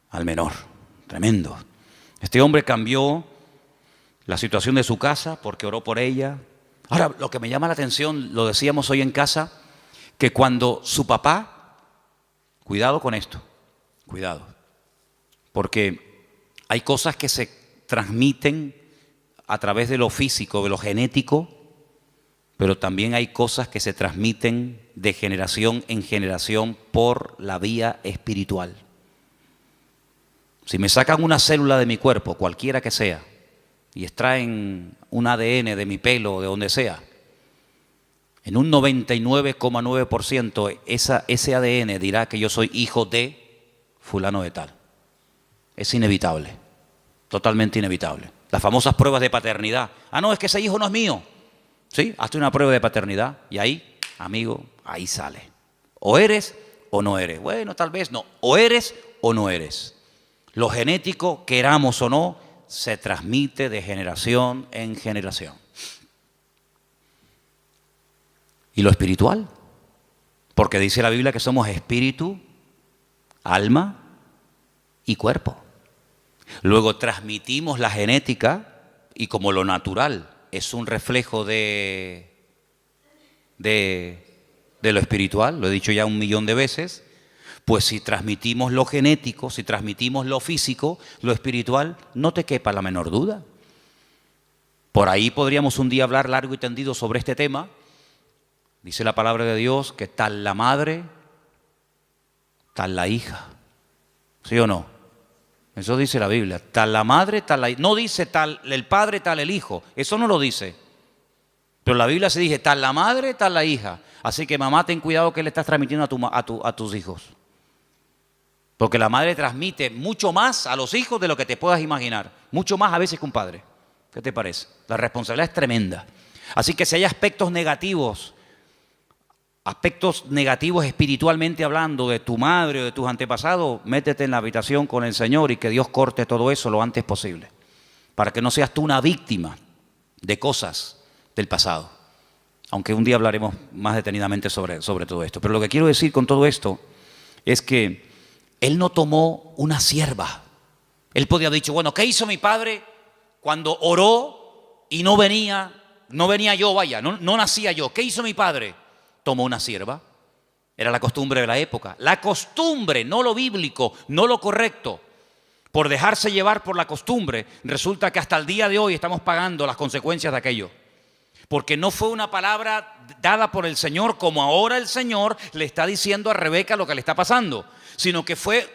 al menor. Tremendo. Este hombre cambió la situación de su casa porque oró por ella. Ahora, lo que me llama la atención, lo decíamos hoy en casa, que cuando su papá, cuidado con esto, cuidado, porque hay cosas que se transmiten a través de lo físico, de lo genético, pero también hay cosas que se transmiten de generación en generación por la vía espiritual. Si me sacan una célula de mi cuerpo, cualquiera que sea, y extraen un ADN de mi pelo o de donde sea, en un 99,9% ese ADN dirá que yo soy hijo de fulano de tal. Es inevitable, totalmente inevitable. Las famosas pruebas de paternidad. Ah, no, es que ese hijo no es mío. Sí, hazte una prueba de paternidad y ahí, amigo, ahí sale. O eres o no eres. Bueno, tal vez no. O eres o no eres. Lo genético, queramos o no, se transmite de generación en generación. ¿Y lo espiritual? Porque dice la Biblia que somos espíritu, alma y cuerpo. Luego transmitimos la genética y como lo natural es un reflejo de lo espiritual, lo he dicho ya 1.000.000 de veces, pues si transmitimos lo genético, si transmitimos lo físico, lo espiritual, no te quepa la menor duda. Por ahí podríamos un día hablar largo y tendido sobre este tema. Dice la palabra de Dios que tal la madre, tal la hija. ¿Sí o no? Eso dice la Biblia. Tal la madre, tal la hija. No dice tal el padre, tal el hijo. Eso no lo dice. Pero la Biblia se dice tal la madre, tal la hija. Así que mamá, ten cuidado que le estás transmitiendo a tus hijos. Porque la madre transmite mucho más a los hijos de lo que te puedas imaginar. Mucho más a veces que un padre. ¿Qué te parece? La responsabilidad es tremenda. Así que si hay aspectos negativos aspectos negativos espiritualmente hablando de tu madre o de tus antepasados, métete en la habitación con el Señor y que Dios corte todo eso lo antes posible, para que no seas tú una víctima de cosas del pasado. Aunque un día hablaremos más detenidamente sobre todo esto. Pero lo que quiero decir con todo esto es que él no tomó una sierva. Él podía haber dicho, bueno, ¿qué hizo mi padre cuando oró y no venía yo, vaya, no nacía yo? ¿Qué hizo mi padre? Tomó una sierva. Era la costumbre de la época. La costumbre, no lo bíblico, no lo correcto. Por dejarse llevar por la costumbre, resulta que hasta el día de hoy estamos pagando las consecuencias de aquello. Porque no fue una palabra dada por el Señor como ahora el Señor le está diciendo a Rebeca lo que le está pasando, sino que fue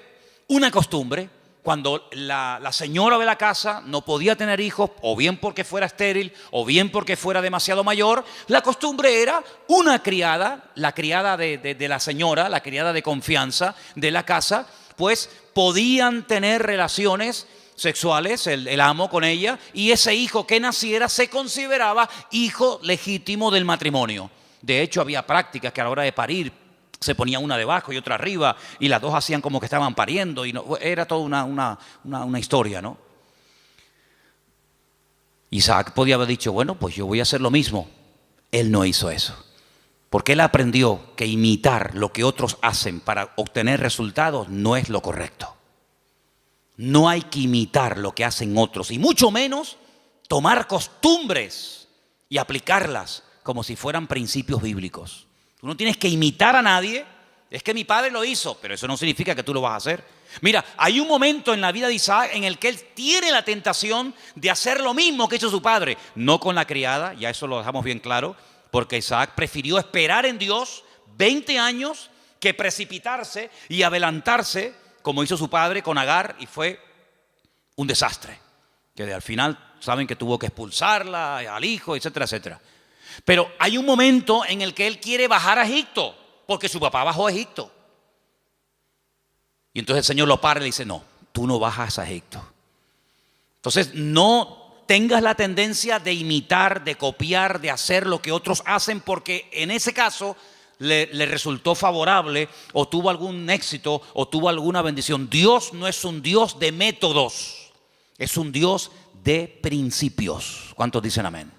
una costumbre. Cuando la señora de la casa no podía tener hijos, o bien porque fuera estéril, o bien porque fuera demasiado mayor, la costumbre era una criada, la criada de la señora, la criada de confianza de la casa, pues podían tener relaciones sexuales, el amo con ella, y ese hijo que naciera se consideraba hijo legítimo del matrimonio. De hecho, había prácticas que a la hora de parir se ponía una debajo y otra arriba, y las dos hacían como que estaban pariendo, y no, era toda una historia, ¿no? Isaac podía haber dicho, bueno, pues yo voy a hacer lo mismo. Él no hizo eso, porque él aprendió que imitar lo que otros hacen para obtener resultados no es lo correcto. No hay que imitar lo que hacen otros, y mucho menos tomar costumbres y aplicarlas como si fueran principios bíblicos. Tú no tienes que imitar a nadie. Es que mi padre lo hizo, pero eso no significa que tú lo vas a hacer. Mira, hay un momento en la vida de Isaac en el que él tiene la tentación de hacer lo mismo que hizo su padre. No con la criada, ya eso lo dejamos bien claro, porque Isaac prefirió esperar en Dios 20 años que precipitarse y adelantarse como hizo su padre con Agar, y fue un desastre. Que al final saben que tuvo que expulsarla al hijo, etcétera, etcétera. Pero hay un momento en el que él quiere bajar a Egipto, porque su papá bajó a Egipto. Y entonces el Señor lo para y le dice, no, tú no bajas a Egipto. Entonces no tengas la tendencia de imitar, de copiar, de hacer lo que otros hacen, porque en ese caso le resultó favorable, o tuvo algún éxito, o tuvo alguna bendición. Dios no es un Dios de métodos, es un Dios de principios. ¿Cuántos dicen amén?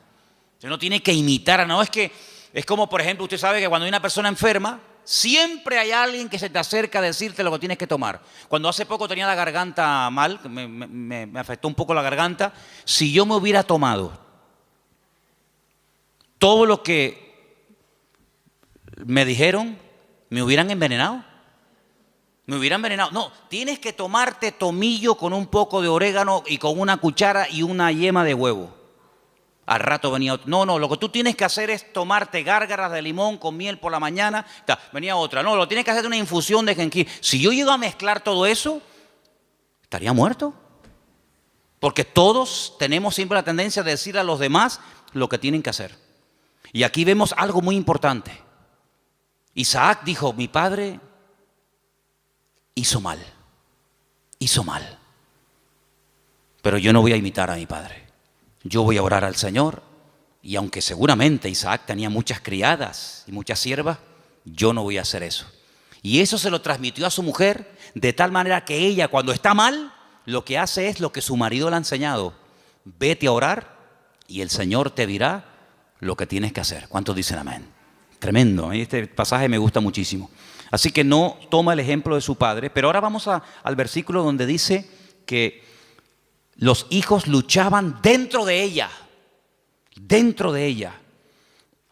Usted no tiene que imitar a nadie. Es que es como, por ejemplo, usted sabe que cuando hay una persona enferma, siempre hay alguien que se te acerca a decirte lo que tienes que tomar. Cuando hace poco tenía la garganta mal, me afectó un poco la garganta, si yo me hubiera tomado todo lo que me dijeron, me hubieran envenenado. Me hubieran envenenado. No, tienes que tomarte tomillo con un poco de orégano y con una cuchara y una yema de huevo. Al rato venía otro. No, lo que tú tienes que hacer es tomarte gárgaras de limón con miel por la mañana. Venía otra. No, lo tienes que hacer una infusión de jengibre. Si yo llego a mezclar todo eso, estaría muerto. Porque todos tenemos siempre la tendencia de decir a los demás lo que tienen que hacer. Y aquí vemos algo muy importante. Isaac dijo, mi padre hizo mal. Pero yo no voy a imitar a mi padre. Yo voy a orar al Señor, y aunque seguramente Isaac tenía muchas criadas y muchas siervas, yo no voy a hacer eso. Y eso se lo transmitió a su mujer, de tal manera que ella, cuando está mal, lo que hace es lo que su marido le ha enseñado. Vete a orar y el Señor te dirá lo que tienes que hacer. ¿Cuántos dicen amén? Tremendo, este pasaje me gusta muchísimo. Así que no toma el ejemplo de su padre, pero ahora vamos al versículo donde dice que los hijos luchaban dentro de ella. Dentro de ella.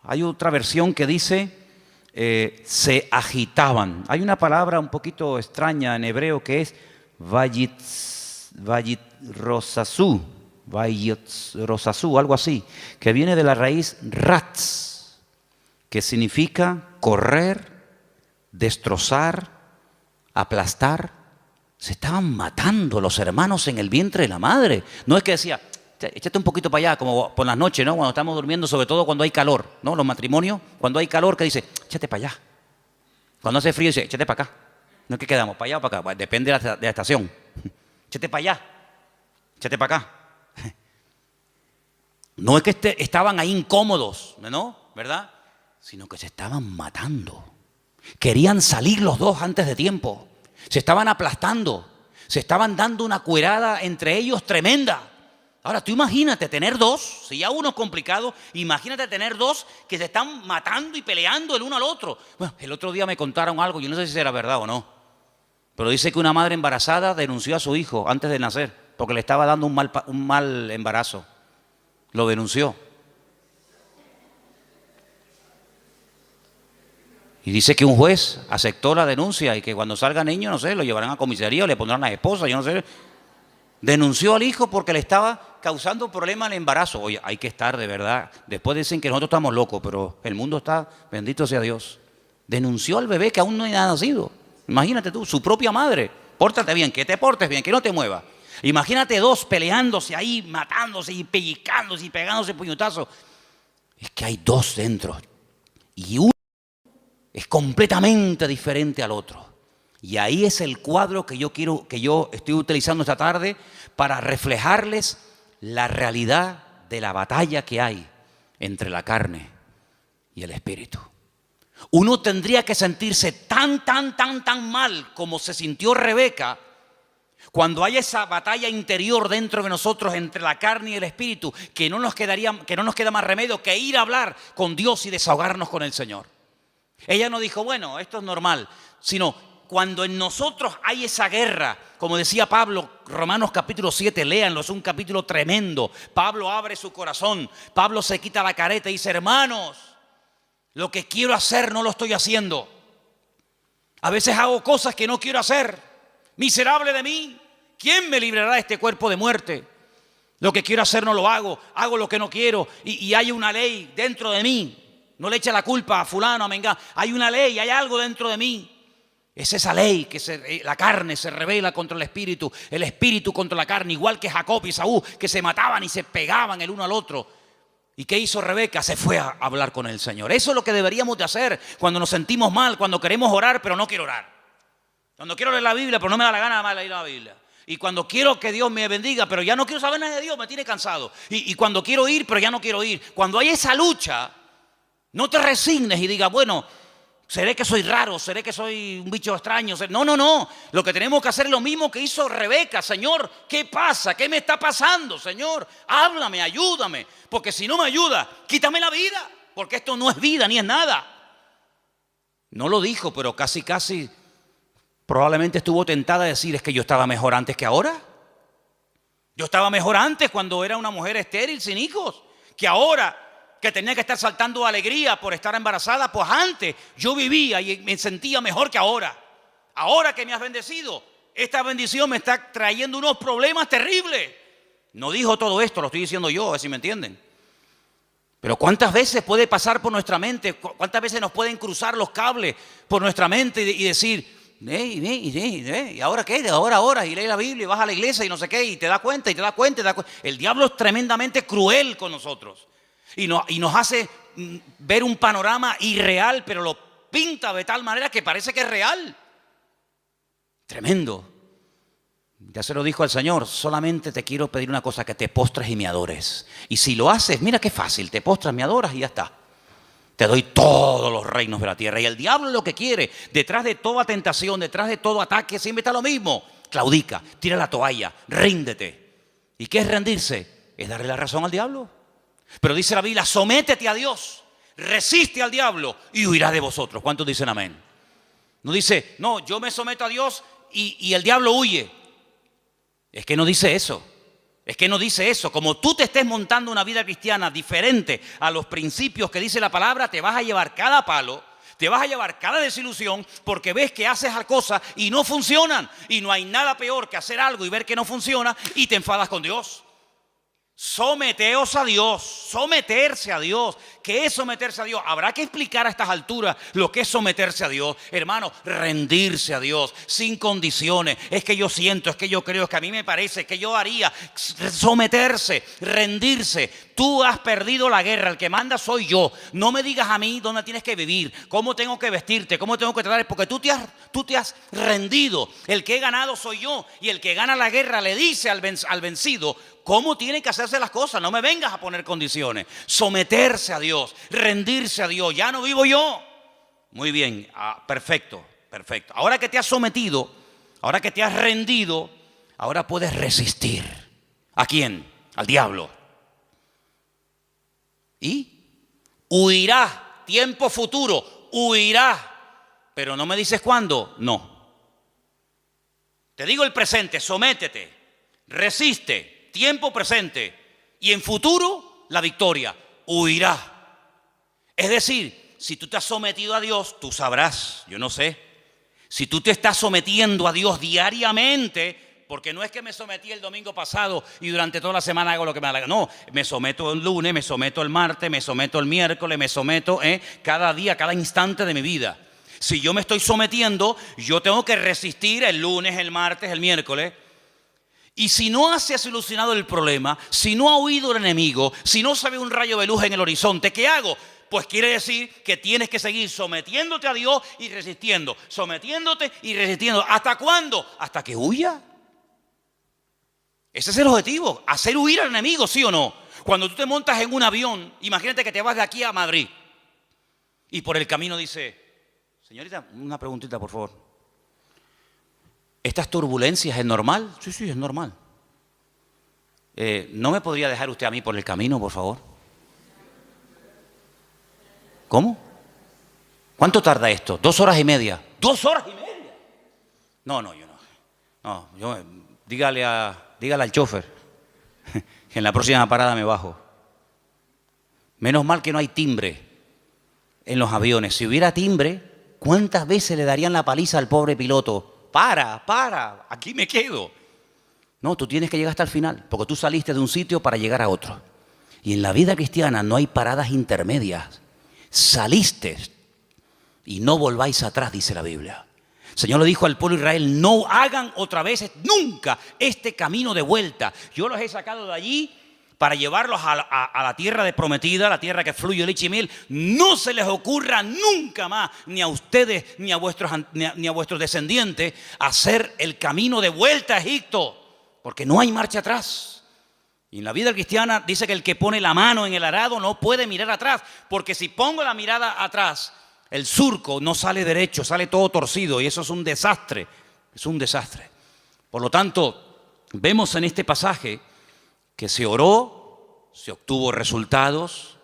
Hay otra versión que dice se agitaban. Hay una palabra un poquito extraña en hebreo que es vayitrosasú, algo así, que viene de la raíz ratz, que significa correr, destrozar, aplastar. Se estaban matando los hermanos en el vientre de la madre. No es que decía, échate un poquito para allá, como por las noches, ¿no? Cuando estamos durmiendo, sobre todo cuando hay calor, ¿no? Los matrimonios, cuando hay calor, que dice, échate para allá. Cuando hace frío, dice, échate para acá. No es que quedamos, para allá o para acá. Bueno, depende de la estación. Échate para allá, échate para acá. No es que estaban ahí incómodos, ¿no? ¿Verdad? sino que se estaban matando. Querían salir los dos antes de tiempo. Se estaban aplastando. Se estaban dando una cuerada entre ellos tremenda. Ahora, tú imagínate tener dos, si ya uno es complicado, imagínate tener dos que se están matando y peleando el uno al otro. Bueno, el otro día me contaron algo, yo no sé si será verdad o no, pero dice que una madre embarazada denunció a su hijo antes de nacer, porque le estaba dando un mal embarazo. Lo denunció. Y dice que un juez aceptó la denuncia y que cuando salga niño, no sé, lo llevarán a comisaría o le pondrán a la esposa, yo no sé. Denunció al hijo porque le estaba causando problemas al embarazo. Oye, hay que estar de verdad. Después dicen que nosotros estamos locos, pero el mundo está, bendito sea Dios. Denunció al bebé que aún no ha nacido. Imagínate tú, su propia madre. Pórtate bien, que te portes bien, que no te muevas. Imagínate dos peleándose ahí, matándose y pellizcándose y pegándose puñetazos. Es que hay dos dentro. Y uno es completamente diferente al otro. Y ahí es el cuadro que yo estoy utilizando esta tarde para reflejarles la realidad de la batalla que hay entre la carne y el espíritu. Uno tendría que sentirse tan mal como se sintió Rebeca cuando hay esa batalla interior dentro de nosotros entre la carne y el espíritu, que no nos queda más remedio que ir a hablar con Dios y desahogarnos con el Señor. Ella no dijo, bueno, esto es normal, sino cuando en nosotros hay esa guerra, como decía Pablo, Romanos capítulo 7, léanlo, es un capítulo tremendo. Pablo abre su corazón, Pablo se quita la careta y dice, hermanos, lo que quiero hacer no lo estoy haciendo. A veces hago cosas que no quiero hacer. Miserable de mí, ¿quién me librará de este cuerpo de muerte? Lo que quiero hacer no lo hago lo que no quiero y hay una ley dentro de mí. No le eche la culpa a fulano, a mengano. Hay una ley, hay algo dentro de mí. Es esa ley que la carne se rebela contra el espíritu contra la carne, igual que Jacob y Esaú, que se mataban y se pegaban el uno al otro. ¿Y qué hizo Rebeca? Se fue a hablar con el Señor. Eso es lo que deberíamos de hacer cuando nos sentimos mal, cuando queremos orar, pero no quiero orar. Cuando quiero leer la Biblia, pero no me da la gana de leer la Biblia. Y cuando quiero que Dios me bendiga, pero ya no quiero saber nada de Dios, me tiene cansado. Y cuando quiero ir, pero ya no quiero ir. Cuando hay esa lucha, no te resignes y digas, bueno, seré que soy raro, seré que soy un bicho extraño. No. Lo que tenemos que hacer es lo mismo que hizo Rebeca. Señor, ¿qué pasa? ¿Qué me está pasando, Señor? Háblame, ayúdame. Porque si no me ayuda, quítame la vida. Porque esto no es vida ni es nada. No lo dijo, pero casi probablemente estuvo tentada a decir, es que yo estaba mejor antes que ahora. Yo estaba mejor antes cuando era una mujer estéril, sin hijos, que ahora que tenía que estar saltando de alegría por estar embarazada, pues antes yo vivía y me sentía mejor que ahora. Ahora que me has bendecido, esta bendición me está trayendo unos problemas terribles. No dijo todo esto, lo estoy diciendo yo, a ver si me entienden. Pero ¿cuántas veces puede pasar por nuestra mente? ¿Cuántas veces nos pueden cruzar los cables por nuestra mente y decir, ¿y ahora qué? Ahora, y lee la Biblia y vas a la iglesia y no sé qué, y te das cuenta. El diablo es tremendamente cruel con nosotros. Y nos hace ver un panorama irreal, pero lo pinta de tal manera que parece que es real. Tremendo. Ya se lo dijo al Señor, solamente te quiero pedir una cosa, que te postres y me adores. Y si lo haces, mira qué fácil, te postras, me adoras y ya está. Te doy todos los reinos de la tierra. Y el diablo lo que quiere, detrás de toda tentación, detrás de todo ataque, siempre está lo mismo. Claudica, tira la toalla, ríndete. ¿Y qué es rendirse? Es darle la razón al diablo. Pero dice la Biblia, sométete a Dios, resiste al diablo y huirá de vosotros. ¿Cuántos dicen amén? No dice, no, yo me someto a Dios y el diablo huye. Es que no dice eso. Como tú te estés montando una vida cristiana diferente a los principios que dice la palabra, te vas a llevar cada palo, te vas a llevar cada desilusión, porque ves que haces cosas y no funcionan. Y no hay nada peor que hacer algo y ver que no funciona y te enfadas con Dios. Someteos a Dios, someterse a Dios. ¿Qué es someterse a Dios? Habrá que explicar a estas alturas lo que es someterse a Dios. Hermano, rendirse a Dios sin condiciones. Es que yo siento, es que yo creo, es que a mí me parece, es que yo haría. Someterse, rendirse. Tú has perdido la guerra, el que manda soy yo. No me digas a mí dónde tienes que vivir, cómo tengo que vestirte, cómo tengo que tratar, porque tú te has rendido. El que he ganado soy yo, y el que gana la guerra le dice al vencido, cómo tienen que hacerse las cosas. No me vengas a poner condiciones. Someterse a Dios, rendirse a Dios. Ya no vivo yo. Muy bien, perfecto, perfecto. Ahora que te has sometido, ahora que te has rendido, ahora puedes resistir. ¿A quién? Al diablo. Y huirás, tiempo futuro, huirás. Pero no me dices cuándo, no. Te digo el presente, sométete, resiste, tiempo presente. Y en futuro, la victoria, huirás. Es decir, si tú te has sometido a Dios, tú sabrás, yo no sé. Si tú te estás sometiendo a Dios diariamente, porque no es que me sometí el domingo pasado y durante toda la semana hago lo que me da la gana. No, me someto el lunes, me someto el martes, me someto el miércoles, me someto cada día, cada instante de mi vida. Si yo me estoy sometiendo, yo tengo que resistir el lunes, el martes, el miércoles. Y si no se ha solucionado el problema, si no ha huido el enemigo, si no se ve un rayo de luz en el horizonte, ¿qué hago? Pues quiere decir que tienes que seguir sometiéndote a Dios y resistiendo. Sometiéndote y resistiendo. ¿Hasta cuándo? Hasta que huya. Ese es el objetivo, hacer huir al enemigo, ¿sí o no? Cuando tú te montas en un avión, imagínate que te vas de aquí a Madrid. Y por el camino dice... Señorita, una preguntita, por favor. ¿Estas turbulencias es normal? Sí, es normal. ¿No me podría dejar usted a mí por el camino, por favor? ¿Cómo? ¿Cuánto tarda esto? 2 horas y media. ¿2 horas y media? No, yo no. Dígale al chofer que en la próxima parada me bajo. Menos mal que no hay timbre en los aviones. Si hubiera timbre... ¿Cuántas veces le darían la paliza al pobre piloto? Para, aquí me quedo. No, tú tienes que llegar hasta el final, porque tú saliste de un sitio para llegar a otro. Y en la vida cristiana no hay paradas intermedias. Saliste y no volváis atrás, dice la Biblia. El Señor le dijo al pueblo de Israel, no hagan otra vez nunca este camino de vuelta. Yo los he sacado de allí para llevarlos a la tierra de prometida, la tierra que fluye leche y miel. No se les ocurra nunca más, ni a ustedes, ni a vuestros descendientes, hacer el camino de vuelta a Egipto, porque no hay marcha atrás. Y en la vida cristiana dice que el que pone la mano en el arado no puede mirar atrás, porque si pongo la mirada atrás, el surco no sale derecho, sale todo torcido, y eso es un desastre, Por lo tanto, vemos en este pasaje que se oró, se obtuvo resultados,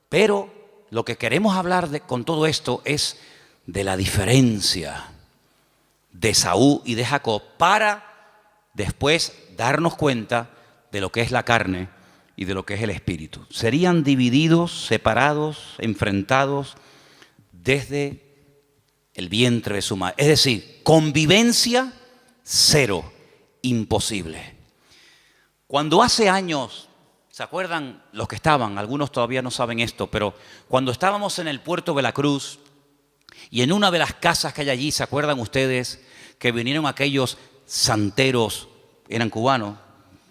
pero lo que queremos hablar con todo esto es de la diferencia de Saúl y de Jacob para después darnos cuenta de lo que es la carne y de lo que es el espíritu. Serían divididos, separados, enfrentados desde el vientre de su madre. Es decir, convivencia cero, imposible. Cuando hace años, ¿se acuerdan los que estaban? Algunos todavía no saben esto, pero cuando estábamos en el puerto de la Cruz y en una de las casas que hay allí, ¿se acuerdan ustedes que vinieron aquellos santeros? Eran cubanos,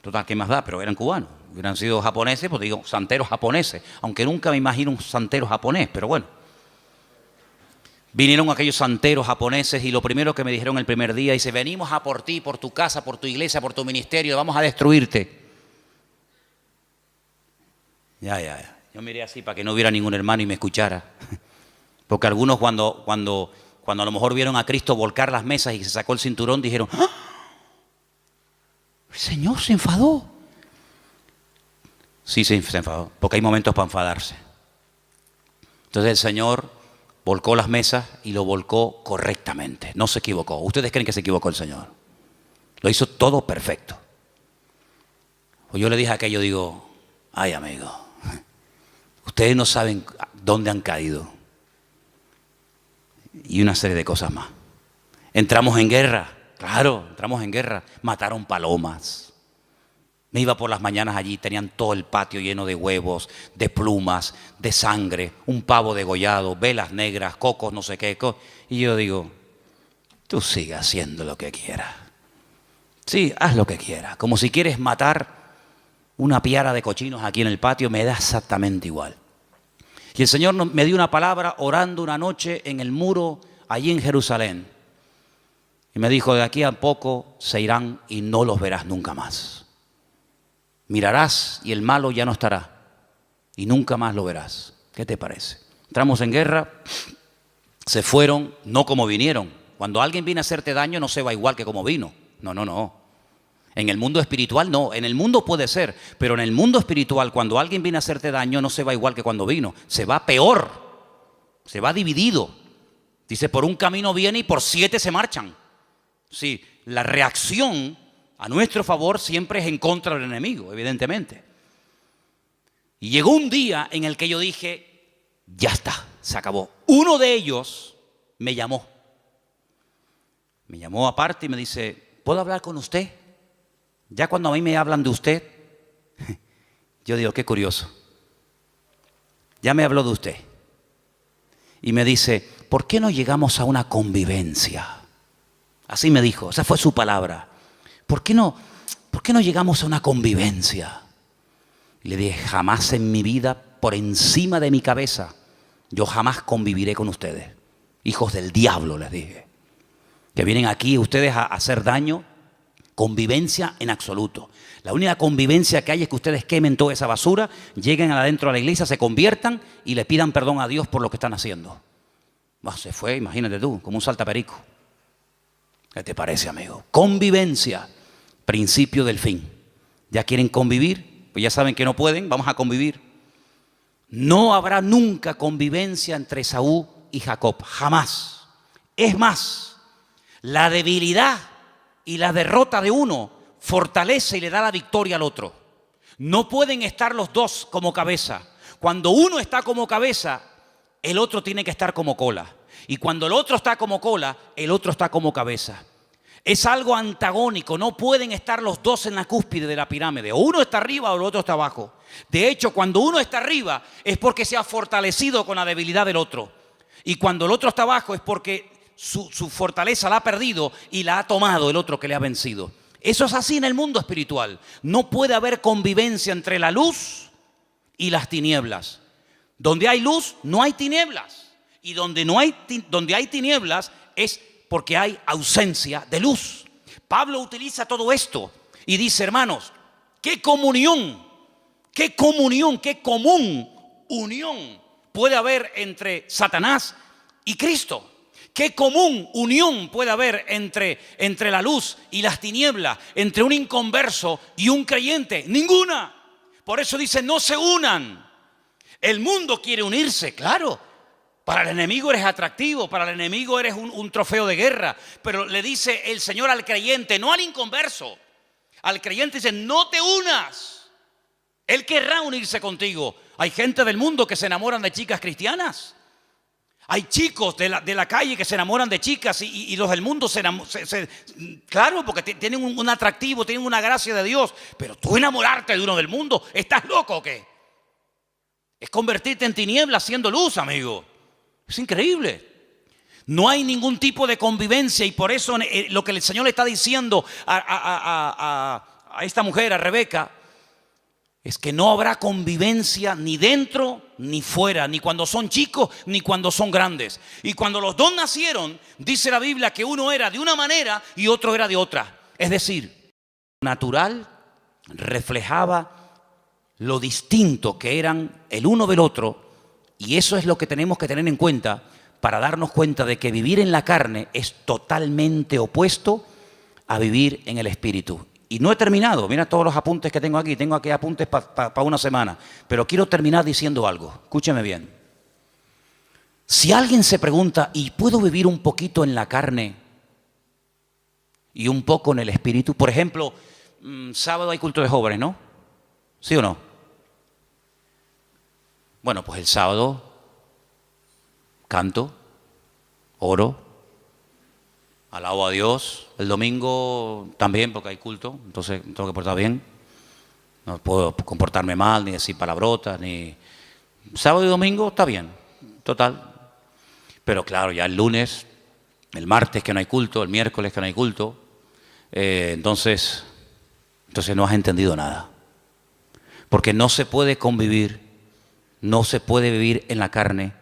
total, ¿qué más da? Pero eran cubanos. Hubieran sido japoneses, pues digo, santeros japoneses, aunque nunca me imagino un santero japonés, pero bueno. Vinieron aquellos santeros japoneses y lo primero que me dijeron el primer día, dice, venimos a por ti, por tu casa, por tu iglesia, por tu ministerio, vamos a destruirte. Ya. Yo miré así para que no hubiera ningún hermano y me escuchara. Porque algunos cuando a lo mejor vieron a Cristo volcar las mesas y se sacó el cinturón, dijeron, ¡ah! El Señor se enfadó. Sí, se enfadó, porque hay momentos para enfadarse. Entonces el Señor volcó las mesas y lo volcó correctamente. No se equivocó. ¿Ustedes creen que se equivocó el Señor? Lo hizo todo perfecto. Pues yo le dije a aquello, digo, ay amigo, ustedes no saben dónde han caído. Y una serie de cosas más. Entramos en guerra. Claro, entramos en guerra. Mataron palomas. Me iba por las mañanas allí, tenían todo el patio lleno de huevos, de plumas, de sangre, un pavo degollado, velas negras, cocos, no sé qué. Y yo digo, tú sigue haciendo lo que quieras. Sí, haz lo que quieras. Como si quieres matar una piara de cochinos aquí en el patio, me da exactamente igual. Y el Señor me dio una palabra orando una noche en el muro allí en Jerusalén. Y me dijo, de aquí a poco se irán y no los verás nunca más. mirarás y el malo ya no estará y nunca más lo verás. ¿Qué te parece? Entramos en guerra, se fueron, no como vinieron. Cuando alguien viene a hacerte daño no se va igual que como vino. No, no, no. En el mundo espiritual no, en el mundo puede ser, pero en el mundo espiritual cuando alguien viene a hacerte daño no se va igual que cuando vino, se va peor, se va dividido. Dice, por un camino viene y por 7 se marchan. Sí, la reacción a nuestro favor siempre es en contra del enemigo, evidentemente. Y llegó un día en el que yo dije, ya está, se acabó. Uno de ellos me llamó aparte y me dice, ¿puedo hablar con usted? Ya cuando a mí me hablan de usted, yo digo, qué curioso. Ya me habló de usted. Y me dice, ¿por qué no llegamos a una convivencia? Así me dijo, esa fue su palabra. ¿Por qué no llegamos a una convivencia? Y le dije, jamás en mi vida, por encima de mi cabeza, yo jamás conviviré con ustedes. Hijos del diablo, les dije. Que vienen aquí ustedes a hacer daño. Convivencia en absoluto. La única convivencia que hay es que ustedes quemen toda esa basura, lleguen adentro a la iglesia, se conviertan y le pidan perdón a Dios por lo que están haciendo. Se fue, imagínate tú, como un saltaperico. ¿Qué te parece, amigo? Convivencia, principio del fin. ¿Ya quieren convivir? Pues ya saben que no pueden, vamos a convivir. No habrá nunca convivencia entre Esaú y Jacob, jamás. Es más, la debilidad y la derrota de uno fortalece y le da la victoria al otro. No pueden estar los dos como cabeza. Cuando uno está como cabeza, el otro tiene que estar como cola. Y cuando el otro está como cola, el otro está como cabeza. Es algo antagónico, no pueden estar los dos en la cúspide de la pirámide. O uno está arriba o el otro está abajo. De hecho, cuando uno está arriba es porque se ha fortalecido con la debilidad del otro. Y cuando el otro está abajo es porque su fortaleza la ha perdido y la ha tomado el otro que le ha vencido. Eso es así en el mundo espiritual. No puede haber convivencia entre la luz y las tinieblas. Donde hay luz, no hay tinieblas. Y donde hay tinieblas es porque hay ausencia de luz. Pablo utiliza todo esto y dice, hermanos, qué común unión puede haber entre Satanás y Cristo. ¿Qué común unión puede haber entre la luz y las tinieblas, entre un inconverso y un creyente? Ninguna. Por eso dice, no se unan. El mundo quiere unirse, claro. Para el enemigo eres atractivo, para el enemigo eres un trofeo de guerra. Pero le dice el Señor al creyente, no al inconverso. Al creyente dice, no te unas. Él querrá unirse contigo. Hay gente del mundo que se enamoran de chicas cristianas. Hay chicos de la calle que se enamoran de chicas y los del mundo claro, porque tienen un atractivo, tienen una gracia de Dios. Pero tú enamorarte de uno del mundo, ¿estás loco o qué? Es convertirte en tinieblas siendo luz, amigo. Es increíble. No hay ningún tipo de convivencia y por eso lo que el Señor le está diciendo a esta mujer, a Rebeca, es que no habrá convivencia ni dentro ni fuera, ni cuando son chicos ni cuando son grandes. Y cuando los dos nacieron, dice la Biblia que uno era de una manera y otro era de otra. Es decir, natural reflejaba lo distinto que eran el uno del otro. Y eso es lo que tenemos que tener en cuenta para darnos cuenta de que vivir en la carne es totalmente opuesto a vivir en el espíritu. Y no he terminado, mira todos los apuntes que tengo aquí apuntes para una semana, pero quiero terminar diciendo algo, escúcheme bien. Si alguien se pregunta, ¿y puedo vivir un poquito en la carne y un poco en el espíritu? Por ejemplo, sábado hay culto de jóvenes, ¿no? ¿Sí o no? Bueno, pues el sábado canto, oro, alabo a Dios. El domingo también, porque hay culto, entonces tengo que portar bien. No puedo comportarme mal, ni decir palabrotas, ni... Sábado y domingo está bien, total. Pero claro, ya el lunes, el martes que no hay culto, el miércoles que no hay culto, entonces no has entendido nada. Porque no se puede convivir, no se puede vivir en la carne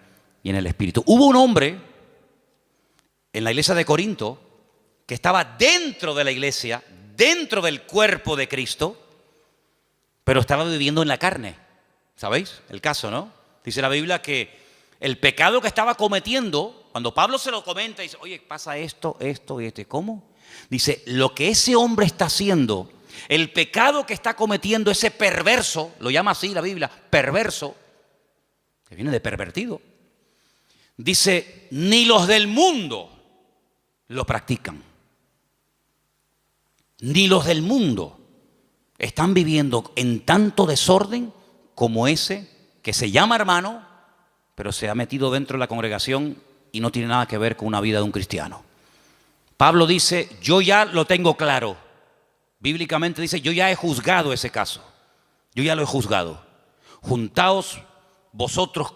y en el espíritu. Hubo un hombre en la iglesia de Corinto que estaba dentro de la iglesia, dentro del cuerpo de Cristo, pero estaba viviendo en la carne. ¿Sabéis el caso, no? Dice la Biblia que el pecado que estaba cometiendo, cuando Pablo se lo comenta, dice, oye, pasa esto, esto y esto. ¿Cómo? Dice, lo que ese hombre está haciendo, el pecado que está cometiendo, ese perverso, lo llama así la Biblia, perverso, que viene de pervertido. Dice, ni los del mundo lo practican. Ni los del mundo están viviendo en tanto desorden como ese que se llama hermano, pero se ha metido dentro de la congregación y no tiene nada que ver con una vida de un cristiano. Pablo dice, yo ya lo tengo claro. Bíblicamente dice, yo ya he juzgado ese caso. Yo ya lo he juzgado. Juntaos vosotros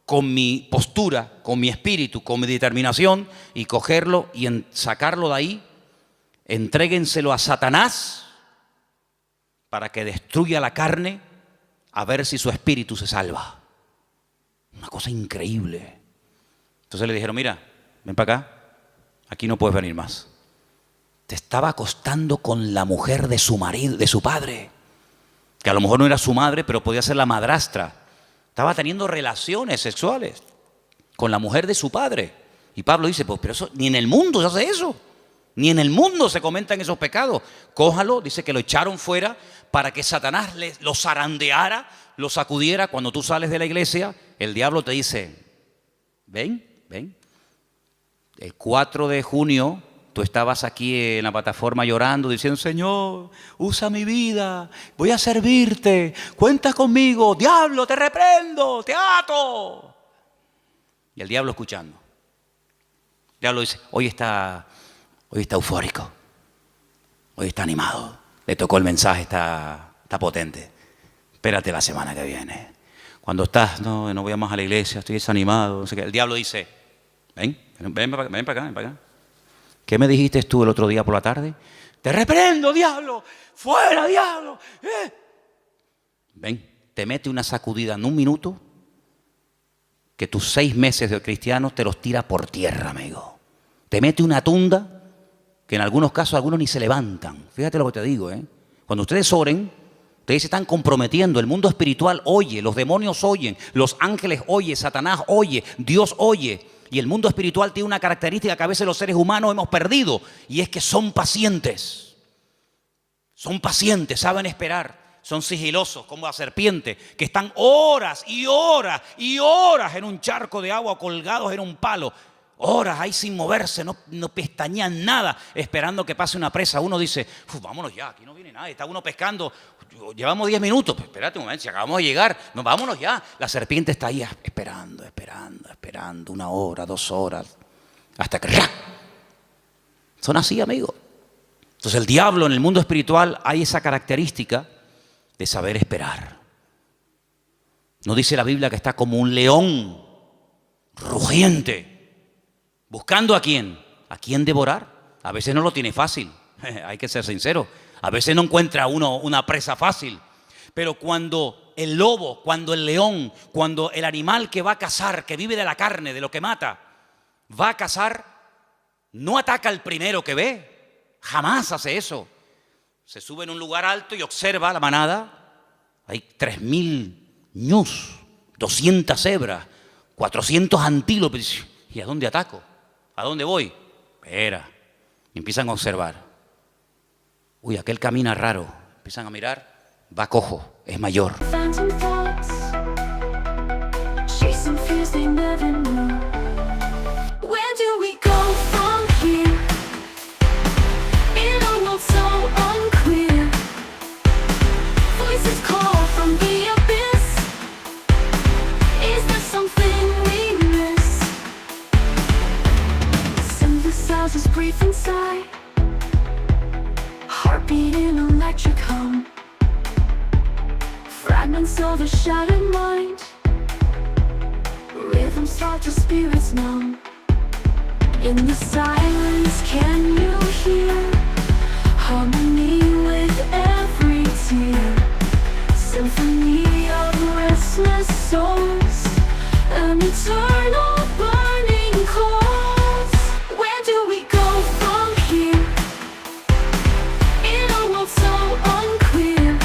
con mi postura, con mi espíritu, con mi determinación y cogerlo y sacarlo de ahí. Entréguenselo a Satanás para que destruya la carne, a ver si su espíritu se salva. Una cosa increíble. Entonces le dijeron, mira, ven para acá, aquí no puedes venir más. Te estaba acostando con la mujer de su marido, de su padre, que a lo mejor no era su madre, pero podía ser la madrastra. Estaba teniendo relaciones sexuales con la mujer de su padre. Y Pablo dice, pues pero eso, ni en el mundo se hace eso. Ni en el mundo se comentan esos pecados. Cójalo, dice que lo echaron fuera para que Satanás lo zarandeara, lo sacudiera. Cuando tú sales de la iglesia, el diablo te dice, ven. El 4 de junio tú estabas aquí en la plataforma llorando, diciendo, Señor, usa mi vida, voy a servirte, cuenta conmigo, diablo, te reprendo, te ato. Y el diablo escuchando. El diablo dice, hoy está eufórico, hoy está animado, le tocó el mensaje, está potente. Espérate la semana que viene. Cuando estás, no voy más a la iglesia, estoy desanimado. No sé qué. El diablo dice, ven para acá. ¿Qué me dijiste tú el otro día por la tarde? Te reprendo, diablo, fuera, diablo. Ven, te mete una sacudida en un minuto que tus 6 meses de cristiano te los tira por tierra, amigo. Te mete una tunda que en algunos casos algunos ni se levantan. Fíjate lo que te digo, ¿eh? Cuando ustedes oren, ustedes se están comprometiendo, el mundo espiritual oye, los demonios oyen, los ángeles oyen, Satanás oye, Dios oye. Y el mundo espiritual tiene una característica que a veces los seres humanos hemos perdido, y es que son pacientes. Son pacientes, saben esperar, son sigilosos como la serpiente, que están horas y horas y horas en un charco de agua colgados en un palo. Horas ahí sin moverse, no pestañean nada, esperando que pase una presa. Uno dice, vámonos ya, aquí no viene nadie, está uno pescando, llevamos 10 minutos, pues espérate un momento, si acabamos de llegar, vámonos ya. La serpiente está ahí esperando, 1 hora, 2 horas, hasta que ¡ra! Son así, amigos. Entonces el diablo en el mundo espiritual hay esa característica de saber esperar. ¿No dice la Biblia que está como un león rugiente? ¿Buscando a quién? ¿A quién devorar? A veces no lo tiene fácil, hay que ser sincero. A veces no encuentra uno una presa fácil. Pero cuando el lobo, cuando el león, cuando el animal que va a cazar, que vive de la carne, de lo que mata, va a cazar, no ataca al primero que ve. Jamás hace eso. Se sube en un lugar alto y observa la manada. Hay 3.000 ñus, 200 cebras, 400 antílopes. ¿Y a dónde ataco? ¿A dónde voy? Espera. Y empiezan a observar. Uy, aquel camina raro. Empiezan a mirar. Va cojo, es mayor. Inside, heartbeat in electric hum, fragments of a shattered mind, rhythms thought to spirits numb. In the silence, can you hear harmony with every tear? Symphony of restless souls, an eternal burning cause. Where do we go from here? In a world so unclear,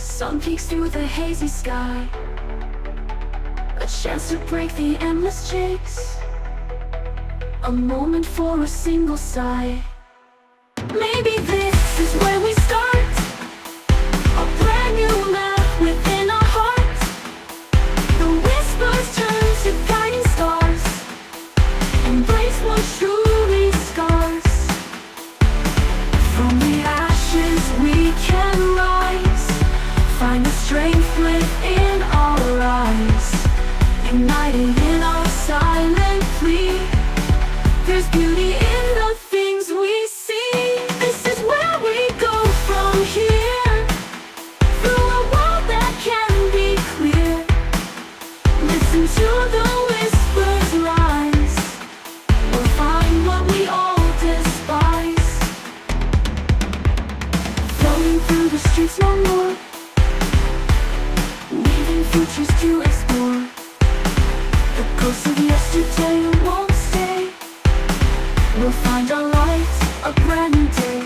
Sun peeks through the hazy sky, a chance to break the endless chase, a moment for a single sigh. Maybe this is where we start, a brand new map within our hearts. The whispers turn to guiding stars, embrace what truly scars. From the ashes we can rise, find the strength within our eyes, ignited in our silent plea. There's beauty in the things we see. This is where we go from here, through a world that can be clear. Listen to the whispers rise, we'll find what we all despise. Flowing through the streets no more, leaving futures to explore. The ghosts of yesterday won't stay, we'll find our light, a brand new day.